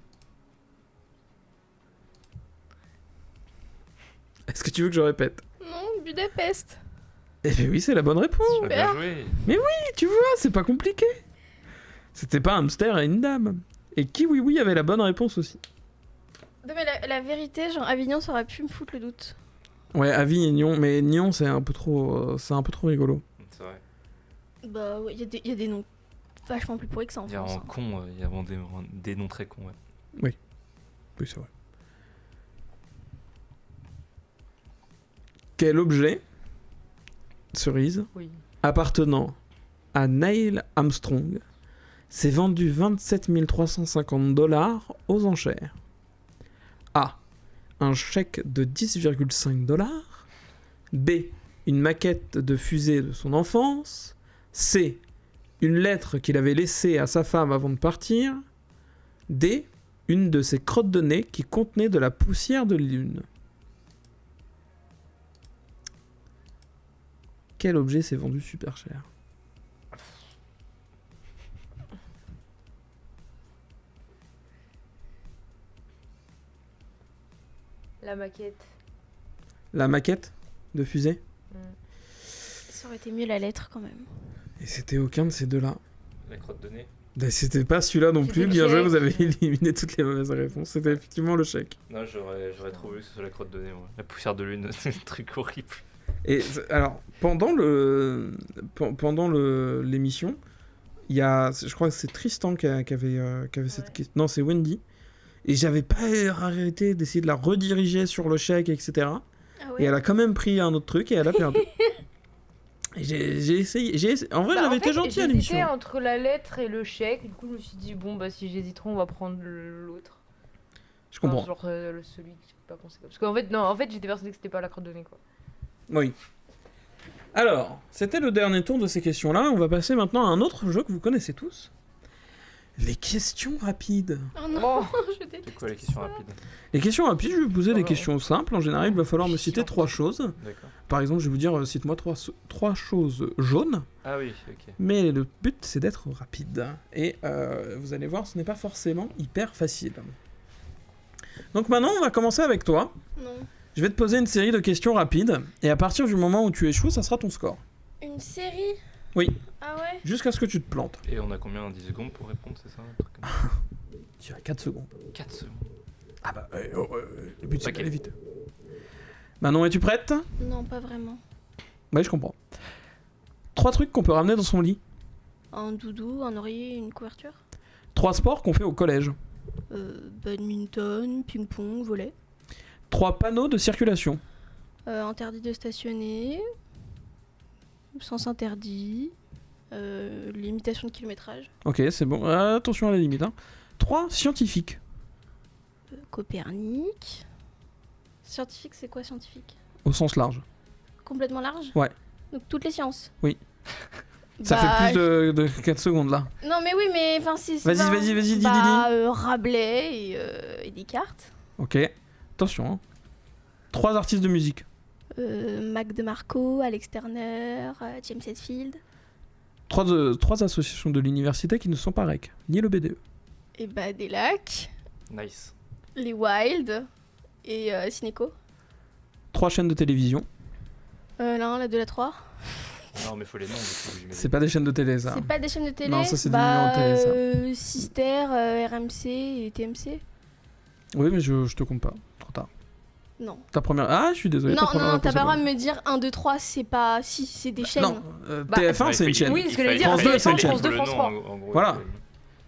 Est-ce que tu veux que je répète? Non, Budapest. Eh bien oui, c'est la bonne réponse. Tu as bien joué. Tu vois, c'est pas compliqué. C'était pas un hamster et une dame. Et Kiwiwi avait la bonne réponse aussi. Non, mais la vérité, genre Avignon, ça aurait pu me foutre le doute. Ouais, Avi et Nyon, mais Nyon c'est un peu trop rigolo. C'est vrai. Bah ouais, il y a des noms vachement plus pourris que ça en Il y a France. un con, il y a vraiment des noms très cons, ouais. Oui, c'est vrai. Quel objet, cerise, Oui. appartenant à Neil Armstrong s'est vendu 27 350 $ aux enchères? A. Un chèque de 10,5 $. B. Une maquette de fusée de son enfance. C. Une lettre qu'il avait laissée à sa femme avant de partir. D. Une de ses crottes de nez qui contenait de la poussière de lune. Quel objet s'est vendu super cher? La maquette. La maquette de fusée? Ça aurait été mieux la lettre quand même. Et c'était aucun de ces deux-là. La crotte de nez. Ben, c'était pas celui-là non C'était plus. le Bien joué, chèque. vous avez éliminé toutes les mauvaises réponses. C'était effectivement le chèque. Non, j'aurais trouvé que ce soit la crotte de nez, moi. La poussière de lune, c'est un truc horrible. Et alors, pendant l'émission, il y a, je crois que c'est Tristan qui avait cette question. Non, c'est Wendy. Et j'avais pas arrêté d'essayer de la rediriger sur le chèque, etc. Ah Et ouais. elle a quand même pris un autre truc et elle a perdu. Et j'ai essayé. En vrai, Bah, j'avais en été fait, gentil à l'émission. j'hésitais entre la lettre et le chèque. Du coup, je me suis dit, bon, bah si j'hésite trop, on va prendre l'autre. Je comprends. Enfin, genre celui que j'ai pas pensé. Parce qu'en fait, non, en fait, j'étais persuadée que c'était pas la crotte de nez, quoi. Oui. Alors, c'était le dernier tour de ces questions-là. On va passer maintenant à un autre jeu que vous connaissez tous. Les questions rapides. Oh non, Bon, je déteste. C'est quoi la question ça. rapide? Les questions rapides, je vais vous poser des Oh. questions simples. En général, il va falloir me citer Chiant. 3 choses. D'accord. Par exemple, je vais vous dire, cite-moi 3 choses jaunes. Ah oui, ok. Mais le but, c'est d'être rapide. Et vous allez voir, ce n'est pas forcément hyper facile. Donc maintenant, on va commencer avec toi. Non. Je vais te poser une série de questions rapides. Et à partir du moment où tu échoues, ça sera ton score. Une série? Oui. Ah ouais? Jusqu'à ce que tu te plantes. Et on a combien? 10 secondes pour répondre, c'est ça un truc comme ça Tu as 4 secondes. 4 secondes. Ah bah, le but, c'est Ok. d'aller vite. Manon, es-tu prête? Non, pas vraiment. Oui, je comprends. 3 trucs qu'on peut ramener dans son lit. Un doudou, un oreiller, une couverture. 3 sports qu'on fait au collège. Badminton, ping-pong, volley. 3 panneaux de circulation. Interdit de stationner. Sens interdit. Limitation de kilométrage. Ok, c'est bon. Attention à la limite. 3 scientifiques. Copernic. Scientifique, c'est quoi scientifique? Au sens large. Complètement large? Ouais. Donc toutes les sciences? Oui. Ça fait plus de 4 secondes là. Non mais oui, mais enfin c'est... Vas-y, dis. Rabelais et Descartes. Ok. Attention. 3 artistes de musique. Mac DeMarco, Alex Turner, James Hetfield. 3 associations de l'université qui ne sont pas REC, ni le BDE. Et des lacs, Nice. les Wild et Cinéco. 3 chaînes de télévision. La 1, la 2, la 3. Non, mais faut les noms. du coup, j'imagine. C'est pas des chaînes de télé ça. C'est pas des chaînes de télé? Non, ça, c'est des numéros de télé, ça. Sister, RMC et TMC. Oui, mais je te compte pas. Trop tard. Non. Ta première. Ah, je suis désolé. Non, ta première t'as réponse pas est le droit de bonne. me dire 1, 2, 3, c'est pas... Si, c'est des chaînes. Non, Bah, TF1 c'est une chaîne. Oui, ce que j'allais dire, France 2, c'est une chaîne. France 2, Le France nom, 3. en gros, Voilà.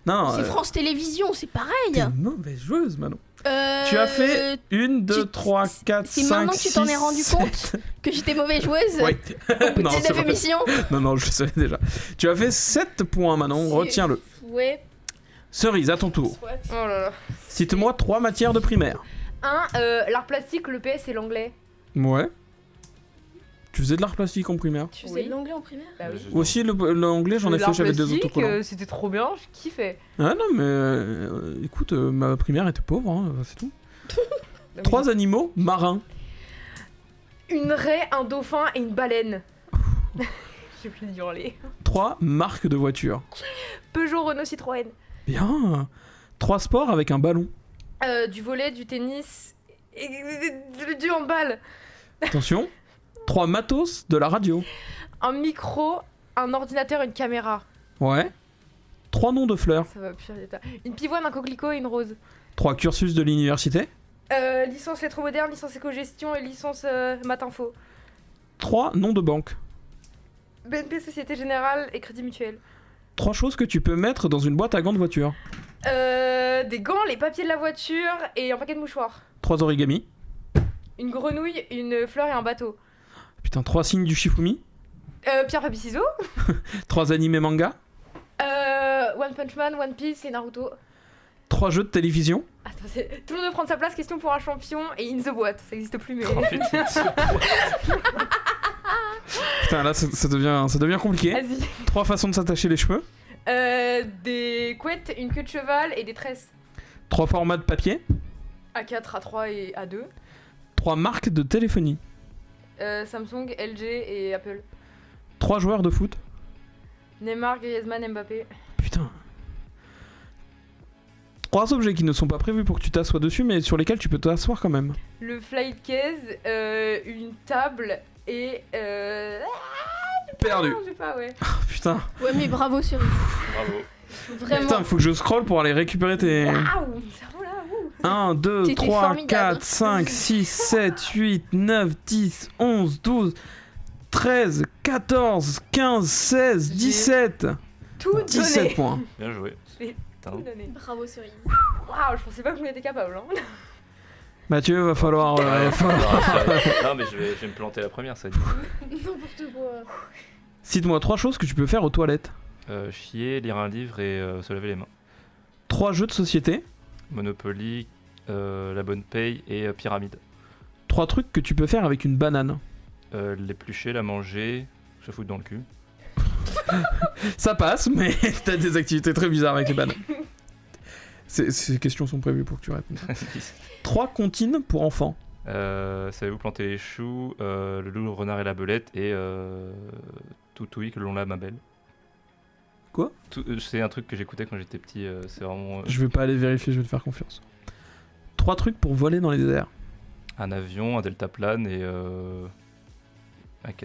Non, C'est France Télévisions, c'est pareil. t'es une mauvaise joueuse, Manon. Tu as fait 1, 2, 3, 4, 5, 6, C'est maintenant que tu t'en es rendu compte que j'étais mauvaise joueuse. Oui. Au bout de Non, c'est 19 vrai. émissions. Non, je le savais déjà. Tu as fait 7 points, Manon. Retiens-le. Ouais. Cerise, à ton tour. Soit. Oh là là. Cite-moi 3 matières de primaire. L'art plastique, le PS et l'anglais. Ouais. Tu faisais de l'art plastique en primaire. Tu faisais Oui. de l'anglais en primaire? Bah oui. Aussi, l'anglais, j'en ai fait, L'art j'avais 2 plastique, autocollants. c'était trop bien, je kiffais. Ah non, mais écoute, ma primaire était pauvre, hein, c'est tout. 3 animaux marins. Une raie, un dauphin et une baleine. J'ai plus d'y hurler. 3 marques de voitures. Peugeot, Renault, Citroën. Bien. 3 sports avec un ballon. Du volley, du tennis et du handball. Attention. 3 matos de la radio. Un micro, un ordinateur, une caméra. Ouais. 3 noms de fleurs. Ça va pire l'état. Une pivoine, un coquelicot et une rose. 3 cursus de l'université. Licence lettres modernes, licence éco-gestion et licence maths info. 3 noms de banque. BNP, Société Générale et Crédit Mutuel. 3 choses que tu peux mettre dans une boîte à gants de voiture. Des gants, les papiers de la voiture et un paquet de mouchoirs. 3 origamis. Une grenouille, une fleur et un bateau. Putain, 3 signes du Shifumi. Pierre, papier, ciseaux. 3 animés manga. One Punch Man, One Piece et Naruto. 3 jeux de télévision. Attends, tout le monde veut prendre sa place, question pour un champion et In the Boîte. Ça existe plus, mais. Putain, là, ça devient compliqué. Vas-y. 3 façons de s'attacher les cheveux. Des couettes, une queue de cheval et des tresses. 3 formats de papier. A4, A3 et A2. 3 marques de téléphonie. Samsung, LG et Apple. 3 joueurs de foot. Neymar, Griezmann, Mbappé. Putain. 3 objets qui ne sont pas prévus pour que tu t'assoies dessus, mais sur lesquels tu peux t'asseoir quand même. Le flight case, une table et. Perdu. Non, je sais pas, ouais. Putain. Ouais, mais bravo, Cerise. Bravo. Vraiment. Putain, faut que je scrolle pour aller récupérer tes. Waouh, cerveau là, ouh. 1, 2, T'étais 3, formidable. 4, 5, 6, 7, 8, 9, 10, 11, 12, 13, 14, 15, 16, 17. Tout 17 donné. points. Bien joué. J'ai Putain. tout donné. Bravo, Cerise. Waouh, je pensais pas que vous étiez capable. Hein. Mathieu, va falloir. Non, mais je vais me planter la première, ça dit. N'importe quoi. Cite-moi 3 choses que tu peux faire aux toilettes. Chier, lire un livre et se laver les mains. 3 jeux de société. Monopoly, La Bonne Paye et Pyramide. 3 trucs que tu peux faire avec une banane. L'éplucher, la manger, se foutre dans le cul. Ça passe, mais t'as des activités très bizarres avec les bananes. Ces questions sont prévues pour que tu répondes. 3 comptines pour enfants. Savez-vous planter les choux, le loup, le renard et la belette et Toutouille que l'on l'a ma belle. Quoi? C'est un truc que j'écoutais quand j'étais petit, c'est vraiment Je vais pas aller vérifier, je vais te faire confiance. 3 trucs pour voler dans les airs. un avion, un deltaplane et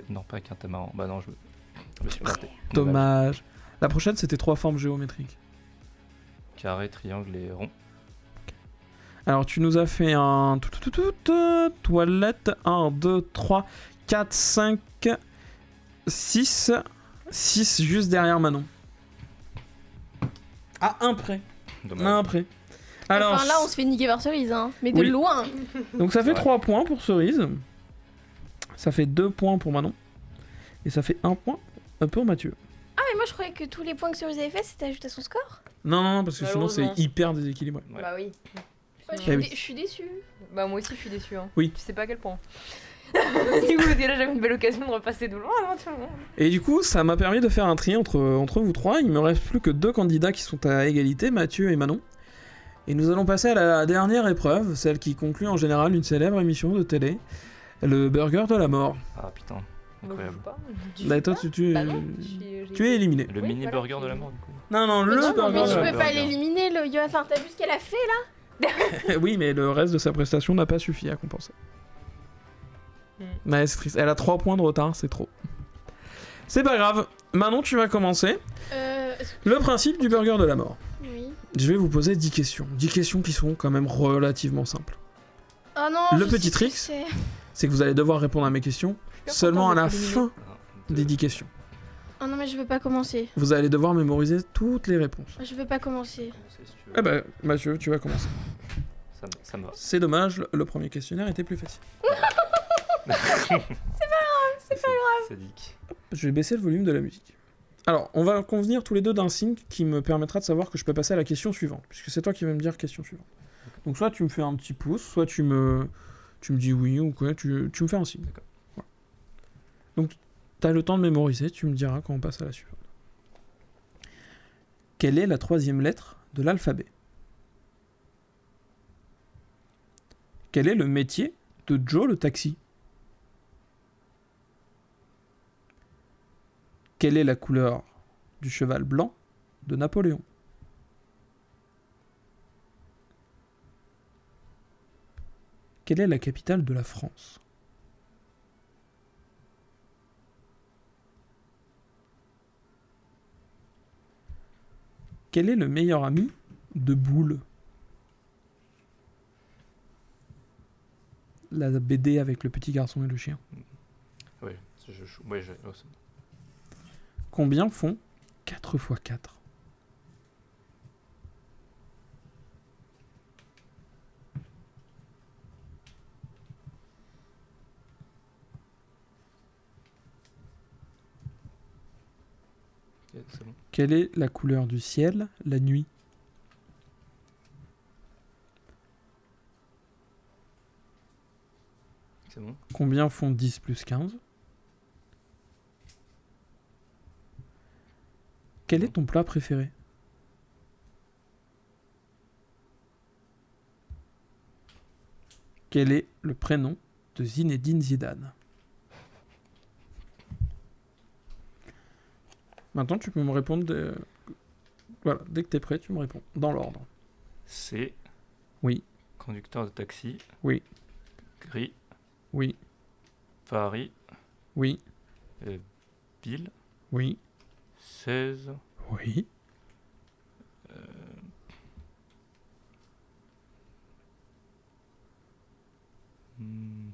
non pas un catamaran. Bah non, je me suis planté. Dommage. La prochaine, c'était 3 formes géométriques. Carré, triangle et rond. Alors, tu nous as fait un toilette. 1, 2, 3, 4, 5, 6. 6 juste derrière Manon. À un près. Dommage. À un près. Alors, Enfin là, on se fait niquer par Cerise, hein. Mais de Oui. loin. donc ça fait Ouais. 3 points pour Cerise. Ça fait 2 points pour Manon. Et ça fait 1 point pour Mathieu. Ah, mais moi, je croyais que tous les points que Cerise avait fait, c'était ajouté à son score. Non, parce que sinon c'est Malheureusement. hyper déséquilibré. Ouais. Bah oui. Ouais, Eh oui. je suis déçue. Bah moi aussi je suis déçue. Hein. Oui. Tu sais pas à quel point. Du coup, parce que là j'avais une belle occasion de repasser de loin éventuellement. Et du coup, ça m'a permis de faire un tri entre vous trois. Il me reste plus que 2 candidats qui sont à égalité, Mathieu et Manon. Et nous allons passer à la dernière épreuve, celle qui conclut en général une célèbre émission de télé, le burger de la mort. Ah putain, incroyable. Bah, je sais Bah, pas. toi, tu Bah non, tu es éliminé. Le Oui, mini voilà, burger de la j'ai- mort, du coup. Non, le Mais non, burger mais de je la peux mort. pas burger. l'éliminer, le Yo. Enfin, t'as vu ce qu'elle a fait là? Oui, mais le reste de sa prestation n'a pas suffi à compenser. Hmm. Ouais, c'est triste. Elle a 3 points de retard, c'est trop. C'est pas grave. Manon, tu vas commencer. Le principe du burger de la mort. Oui. Je vais vous poser 10 questions. 10 questions qui sont quand même relativement simples. Oh non, Le je petit sais ce que trick, c'est. C'est que vous allez devoir répondre à mes questions Super seulement à content la d'être éliminé. fin Un, des deux. 10 questions. Oh non, mais je veux pas commencer. Vous allez devoir mémoriser toutes les réponses. Je veux pas commencer. Commencez, si tu veux. Eh ben, Mathieu, tu vas commencer. Ça me va. C'est dommage, le premier questionnaire était plus facile. C'est pas grave. Sadique. Je vais baisser le volume de la musique. Alors, on va convenir tous les deux d'un signe qui me permettra de savoir que je peux passer à la question suivante, puisque c'est toi qui vas me dire question suivante. Donc soit tu me fais un petit pouce, soit tu me dis oui ou quoi, tu me fais un signe. D'accord. Voilà. Donc, tu as le temps de mémoriser, tu me diras quand on passe à la suivante. Quelle est la 3e lettre de l'alphabet? Quel est le métier de Joe le taxi? Quelle est la couleur du cheval blanc de Napoléon? Quelle est la capitale de la France? Quel est le meilleur ami de Boule? La BD avec le petit garçon et le chien. Ouais, ouais, oh, c'est bon. Combien font 4 x 4? Ok, c'est bon. Quelle est la couleur du ciel la nuit? C'est bon. Combien font 10 plus 15? Quel est ton plat préféré? Quel est le prénom de Zinedine Zidane? Maintenant, tu peux me répondre voilà, dès que t'es prêt, tu me réponds. Dans l'ordre. C'est. Oui. Conducteur de taxi. Oui. Gris. Oui. Paris. Oui. Bill. Oui. 16. Oui. Hmm.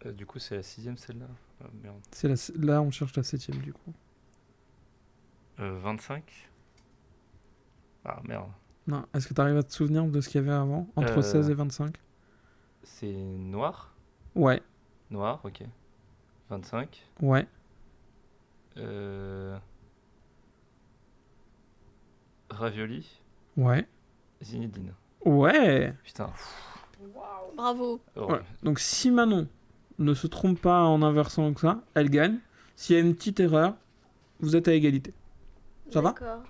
Du coup, c'est la 6ème celle-là. Ah, merde. Là, on cherche la 7ème du coup. 25. Ah merde. Non, est-ce que tu arrives à te souvenir de ce qu'il y avait avant, entre 16 et 25? C'est noir. Ouais, Noir, ok. 25. ouais. Ravioli. Ouais. Zinedine. Ouais. Putain. Bravo. Oh, Ouais. Donc si Manon ne se trompe pas en inversant que ça, elle gagne. S'il y a une petite erreur, vous êtes à égalité. Ça va? D'accord.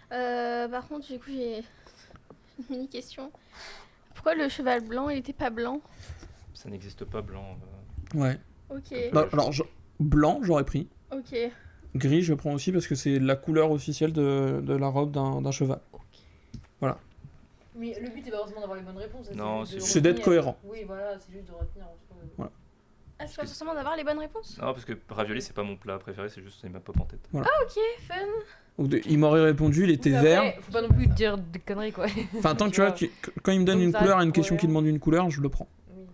Par contre, du coup, j'ai une mini question. Pourquoi le cheval blanc, il était pas blanc? Ça n'existe pas blanc. Ouais. Ok. Bah, alors, blanc, j'aurais pris. Ok. Gris, je prends aussi parce que c'est la couleur officielle de la robe d'un cheval. Mais le but est pas forcément d'avoir les bonnes réponses. Non, juste de c'est C'est d'être retenir. cohérent. Oui, voilà, c'est juste de retenir entre. Voilà. Ah, c'est pas forcément d'avoir les bonnes réponses. Non, parce que ravioli, c'est pas mon plat préféré, c'est juste, il m'a pop en tête. Ok, fun. Il m'aurait répondu, il était Mais vert. après, faut pas non plus dire des conneries, quoi. Enfin, tant que tu tu vois, vois. quand il me donne Donc une ça couleur, reste une question qui cohérent. demande une couleur, je le prends. Oui.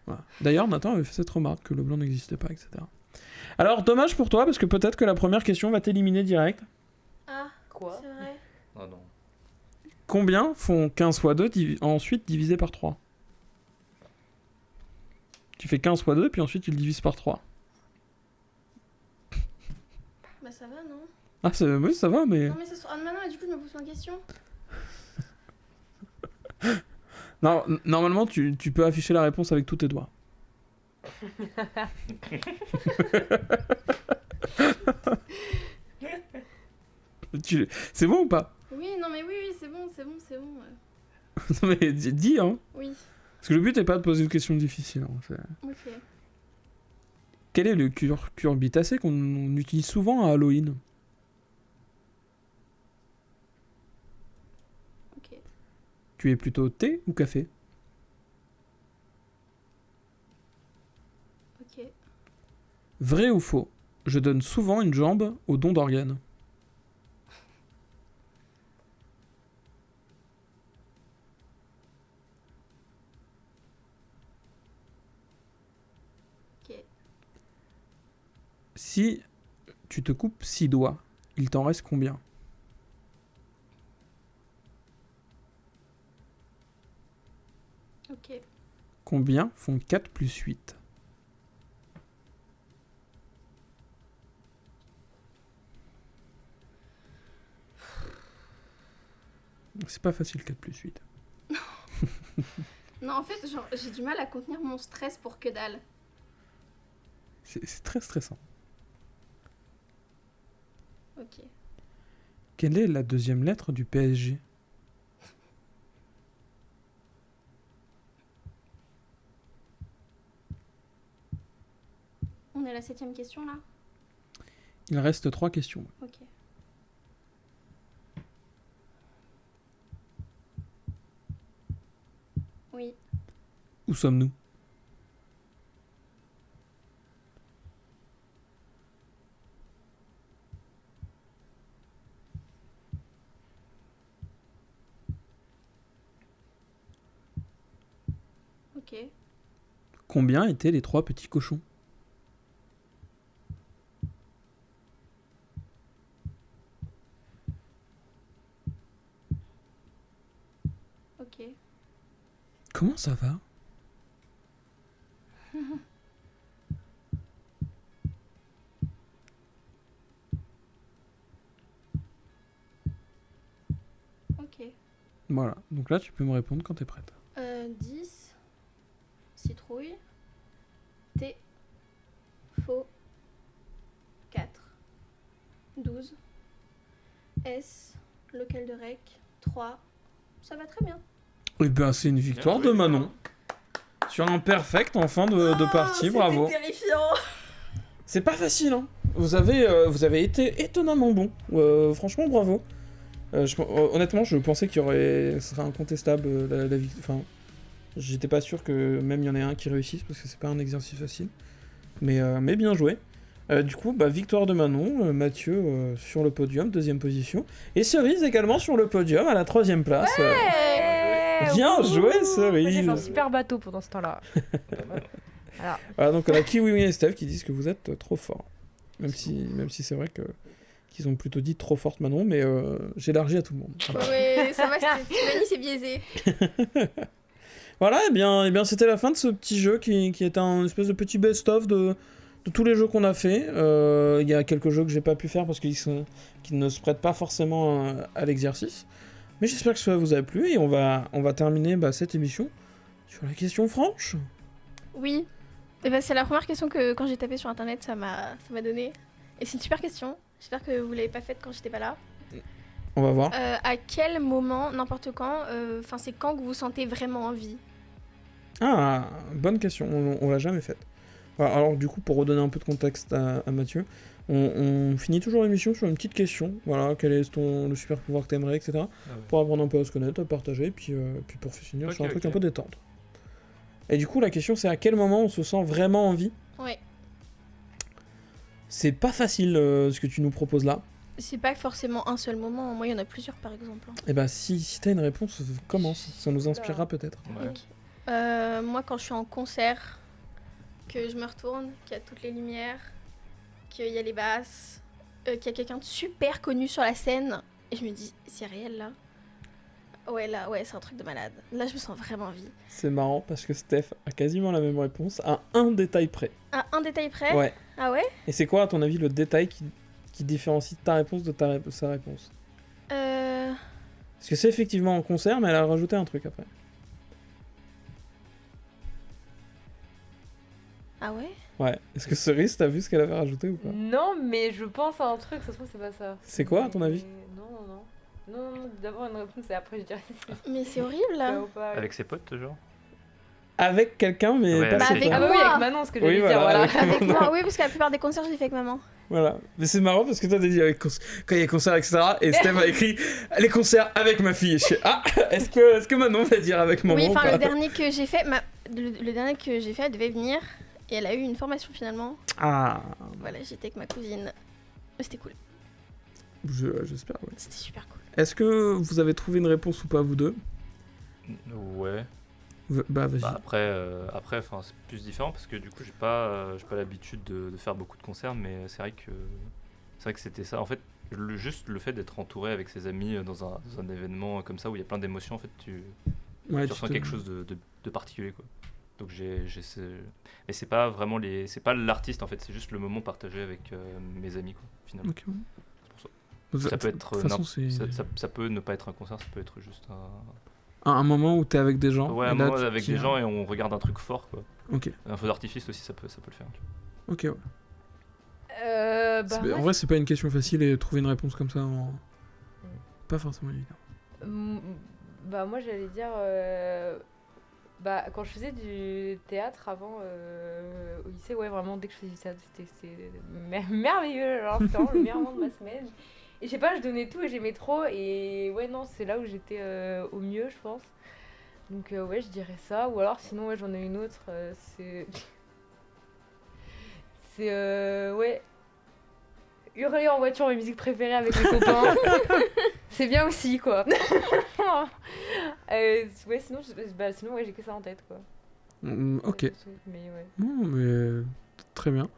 Voilà. D'ailleurs, Nathan avait fait cette remarque que le blanc n'existait pas, etc. Alors, dommage pour toi, parce que peut-être que la première question va t'éliminer direct. Ah, Quoi? c'est vrai. Ah non. Combien font 15 fois 2 ensuite divisé par 3? Tu fais 15 fois 2, puis ensuite tu le divises par 3. Bah ça va, non? Ah, oui, ça va, mais... Non mais ça se... Ah, maintenant, du coup, je me pose une question. Non, normalement, tu peux afficher la réponse avec tous tes doigts. C'est bon ou pas? Oui, non mais oui, c'est bon. Non mais dis, hein. Oui, Parce que le but n'est pas de poser une question difficile. Hein. ok. Quel est le cucurbitacé qu'on utilise souvent à Halloween? Ok. Tu es plutôt thé ou café? Ok. Vrai ou faux? Je donne souvent une jambe au don d'organes. Ok. Si tu te coupes 6 doigts, il t'en reste combien? Ok. Combien font 4 plus 8? C'est pas facile 4 plus 8. Non, en fait, genre, j'ai du mal à contenir mon stress pour que dalle. C'est très stressant. Ok. Quelle est la deuxième lettre du PSG? On est à la 7ème question là? Il reste 3 questions. Ok. Oui. Où sommes-nous? Ok. Combien étaient les 3 petits cochons? Ok. Comment ça va? Ok. Voilà, donc là tu peux me répondre quand t'es prête. 10. Citrouille. T. Faux. 4. 12. S. Local de rec. 3. Ça va très bien. Eh ben c'est une victoire de Manon. Sur un perfect en fin de partie, bravo. C'était terrifiant. C'est pas facile, hein. Vous avez été étonnamment bon. Franchement, bravo. Honnêtement, je pensais qu'il y aurait... Ce serait incontestable la vie. Enfin, j'étais pas sûr que même il y en ait un qui réussisse parce que c'est pas un exercice facile. Mais bien joué. Du coup, victoire de Manon, Mathieu sur le podium, 2ème position. Et Cerise également sur le podium à la 3ème place. Bien joué, Cerise. Moi, j'ai fait un super bateau pendant ce temps-là. Voilà. Voilà, donc on a Kiwi et Steph qui disent que vous êtes trop forts. Même si c'est vrai qu'ils ont plutôt dit trop forte Manon, mais j'élargis à tout le monde. Ouais, ça va, Mani c'est biaisé. Voilà, et bien c'était la fin de ce petit jeu qui est un espèce de petit best-of de tous les jeux qu'on a fait. Il y a quelques jeux que j'ai pas pu faire parce qu'ils ne se prêtent pas forcément à l'exercice. Mais j'espère que ça vous a plu et on va terminer cette émission sur la question franche. Oui. Et bah, c'est la première question que quand j'ai tapé sur internet, ça m'a donné. Et c'est une super question. J'espère que vous l'avez pas faite quand j'étais pas là. On va voir. À quel moment, n'importe quand, c'est quand que vous sentez vraiment envie? Ah, bonne question, on l'a jamais faite. Alors du coup, pour redonner un peu de contexte à Mathieu, on finit toujours l'émission sur une petite question. Voilà, quel est le super pouvoir que t'aimerais, etc. Ah ouais. Pour apprendre un peu à se connaître, à partager, puis pour finir sur un truc un peu détente. Et du coup, la question, c'est à quel moment on se sent vraiment en vie? Ouais. C'est pas facile ce que tu nous proposes là. C'est pas forcément un seul moment. Moi, il y en a plusieurs, par exemple. Et bah, si t'as une réponse, commence. Ça nous inspirera peut-être. Ouais. Ok. Moi, quand je suis en concert, que je me retourne, qu'il y a toutes les lumières, qu'il y a les basses, qu'il y a quelqu'un de super connu sur la scène, et je me dis, c'est réel là? Ouais, là, ouais, c'est un truc de malade. Là, je me sens vraiment en vie. C'est marrant parce que Steph a quasiment la même réponse à un détail près. À un détail près? Ouais. Ah ouais? Et c'est quoi, à ton avis, le détail qui différencie ta réponse de sa réponse? Parce que c'est effectivement en concert, mais elle a rajouté un truc après. Ah ouais? Ouais. Est-ce que Cerise, t'as vu ce qu'elle avait rajouté ou pas? Non, mais je pense à un truc, ça se trouve, c'est pas ça. C'est quoi, à ton avis? Non, d'abord une réponse et après je dirais si c'est Mais c'est horrible ça là. ou pas. Avec ses potes, genre. Avec quelqu'un, mais Ouais, pas bah, ses avec potes. Ah bah oui, moi. avec Manon, ce que Oui, j'allais dire, voilà, voilà. avec- Avec moi, oui, parce que la plupart des concerts, je les fais avec maman. Voilà. Mais c'est marrant parce que toi, t'as dit quand il y a les concerts, etc. Et Steph a écrit les concerts avec ma fille. Et je fais, est-ce que Manon va dire avec maman Oui, ou enfin, pas? le dernier que j'ai fait, le dernier que j'ai fait, elle devait venir. Et elle a eu une formation finalement. Ah, Voilà, j'étais avec ma cousine. Mais c'était cool. j'espère, ouais. C'était super cool. Est-ce que vous avez trouvé une réponse ou pas, vous deux? Ouais. Bah, vas-y. Bah, après, enfin, c'est plus différent parce que du coup, j'ai pas l'habitude de faire beaucoup de concerts, mais c'est vrai que c'était ça. En fait, juste le fait d'être entouré avec ses amis dans un événement comme ça où il y a plein d'émotions, en fait, tu Ouais, ressens quelque chose de particulier, quoi. Donc mais c'est pas vraiment c'est pas l'artiste en fait, c'est juste le moment partagé avec mes amis, quoi, finalement. Ok. C'est pour ça. Ça peut être De toute façon, c'est ça peut ne pas être un concert, ça peut être juste un moment où t'es avec des gens. ouais, et un là, moment tu avec te dis, des gens et on regarde un truc fort, quoi. Ok, Un feu d'artifice aussi, ça peut le faire. Tu vois. ok, ouais. Bah, En vrai, c'est pas une question facile et trouver une réponse comme ça, pas forcément évident. Bah moi j'allais dire bah quand je faisais du théâtre avant au lycée, ouais, vraiment dès que je faisais ça c'était merveilleux, genre c'était vraiment le meilleur moment de ma semaine. Et je sais pas, je donnais tout et j'aimais trop, et ouais, non, c'est là où j'étais au mieux, je pense. Donc ouais, je dirais ça. Ou alors sinon, ouais, j'en ai une autre, ouais, hurler en voiture mes musiques préférées avec mes copains. C'est bien aussi, quoi. Ouais, sinon, sinon ouais, j'ai que ça en tête, quoi. Ok. Mais ouais. Non, mais très bien.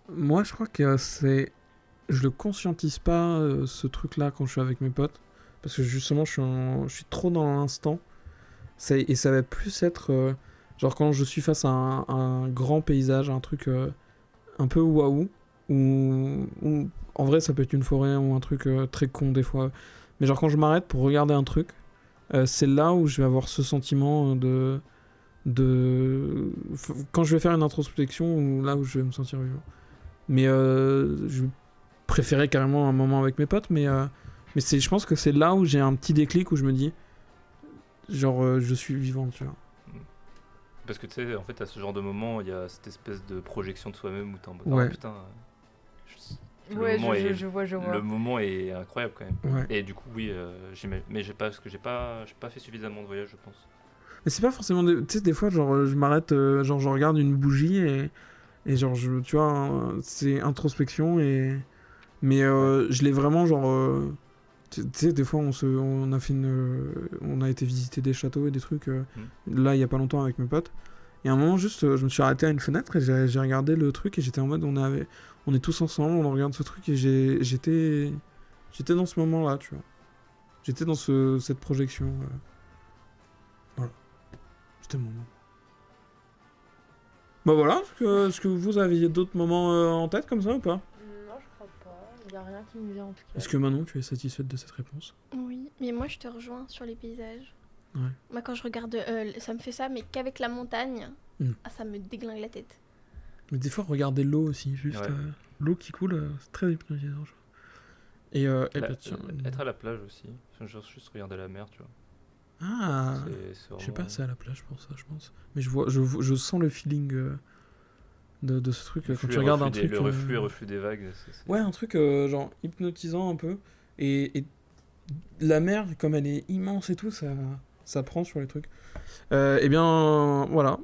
Moi, je crois que je le conscientise pas ce truc-là quand je suis avec mes potes, parce que justement, je suis trop dans l'instant. Et ça va plus être genre quand je suis face à un grand paysage, un truc un peu waouh, ou en vrai, ça peut être une forêt ou un truc très con des fois. Mais genre quand je m'arrête pour regarder un truc, c'est là où je vais avoir ce sentiment quand je vais faire une introspection, ou là où je vais me sentir vivant. Mais je préférais carrément un moment avec mes potes, mais je pense que c'est là où j'ai un petit déclic où je me dis genre je suis vivant, tu vois. Parce que tu sais, en fait, à ce genre de moment, il y a cette espèce de projection de soi-même où t'es en mode Ouais. oh, putain. Le Ouais, moment je vois. Le moment est incroyable quand même. Ouais. Et du coup, oui, mais parce que j'ai pas fait suffisamment de voyages, je pense. Mais c'est pas forcément tu sais, des fois genre je m'arrête, genre je regarde une bougie et genre tu vois c'est introspection mais je l'ai vraiment genre tu sais, des fois on a fait on a été visiter des châteaux et des trucs là il y a pas longtemps avec mes potes, et à un moment juste je me suis arrêté à une fenêtre et j'ai regardé le truc et j'étais en mode on est tous ensemble, on regarde ce truc, et j'étais dans ce moment là, tu vois, j'étais dans cette projection voilà, c'était le moment. Bah voilà, est-ce que vous aviez d'autres moments en tête comme ça ou pas? Non, je crois pas. Il y a rien qui me vient en tout cas. Est-ce que Manon, tu es satisfaite de cette réponse? Oui, mais moi je te rejoins sur les paysages. Ouais. Moi quand je regarde, ça me fait ça, mais qu'avec la montagne, ça me déglingue la tête. Mais des fois, regardez l'eau aussi, juste Ouais. l'eau qui coule, c'est très hypnotisant. Je vois. Et bah, tiens, Être à la plage aussi, enfin, genre juste regarder la mer, tu vois. ah, C'est je sais pas, vraiment- c'est à la plage pour ça, je pense. Mais je sens le feeling de ce truc le quand flux tu et regardes un reflux truc. le reflux des vagues. Ouais, un truc genre hypnotisant un peu. Et la mer, comme elle est immense et tout, ça prend sur les trucs. Eh bien, voilà.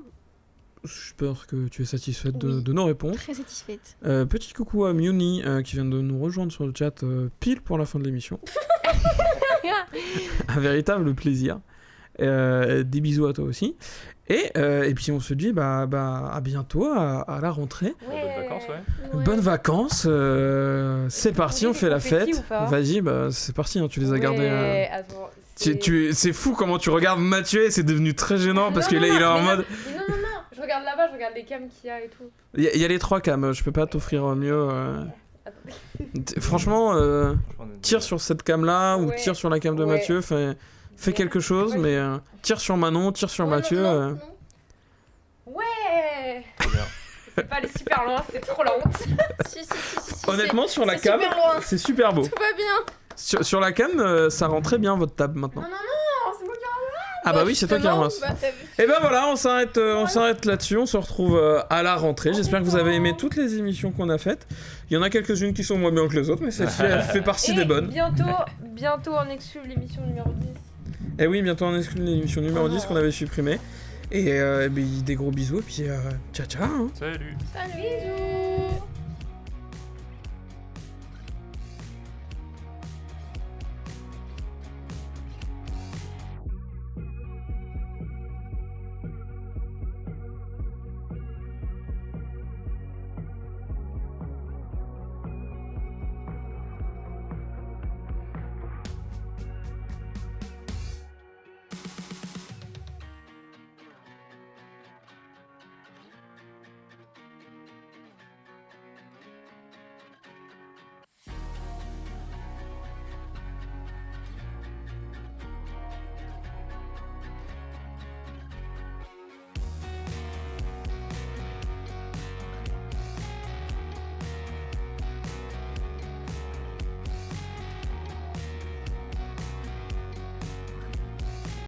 J'espère que tu es satisfaite Oui. de nos réponses. Très satisfaite. Petit coucou à Miuni qui vient de nous rejoindre sur le chat pile pour la fin de l'émission. Un véritable plaisir. Des bisous à toi aussi. Et puis on se dit à bientôt à la rentrée. Bonnes vacances, ouais. Bonnes vacances. C'est parti, on fait la confettis fête. ou pas Vas-y, c'est parti, hein, tu les as gardés. Ouais, attends, C'est fou comment tu regardes Mathieu et c'est devenu très gênant parce que là il est en mode. Non, je regarde là-bas, je regarde les cams qu'il y a et tout. Il y a les 3 cams, je peux pas t'offrir mieux. Franchement, tire sur cette cam là ou Ouais. tire sur la cam de Ouais. Mathieu, fais quelque chose, Ouais. mais tire sur Manon, tire sur Mathieu. Non. Ouais. Trop bien. C'est pas aller super loin, c'est trop la honte. Si. Honnêtement, sur la c'est cam, super loin. c'est super beau. Tout va bien. Sur la cam, ça rend très bien votre table maintenant. Non, c'est moi qui Ah bah oui, c'est toi qui justement, ramasse. bah, t'as vu. Et ben voilà, on s'arrête là-dessus, on se retrouve à la rentrée. J'espère que vous avez aimé toutes les émissions qu'on a faites. Il y en a quelques-unes qui sont moins bien que les autres, mais celle-ci elle fait partie des bonnes. Bientôt on exclut l'émission numéro 10. Et oui, bientôt on exclut l'émission numéro Oh 10 qu'on avait supprimée. Et des gros bisous, et puis ciao ciao hein. Salut. Salut. Bisous.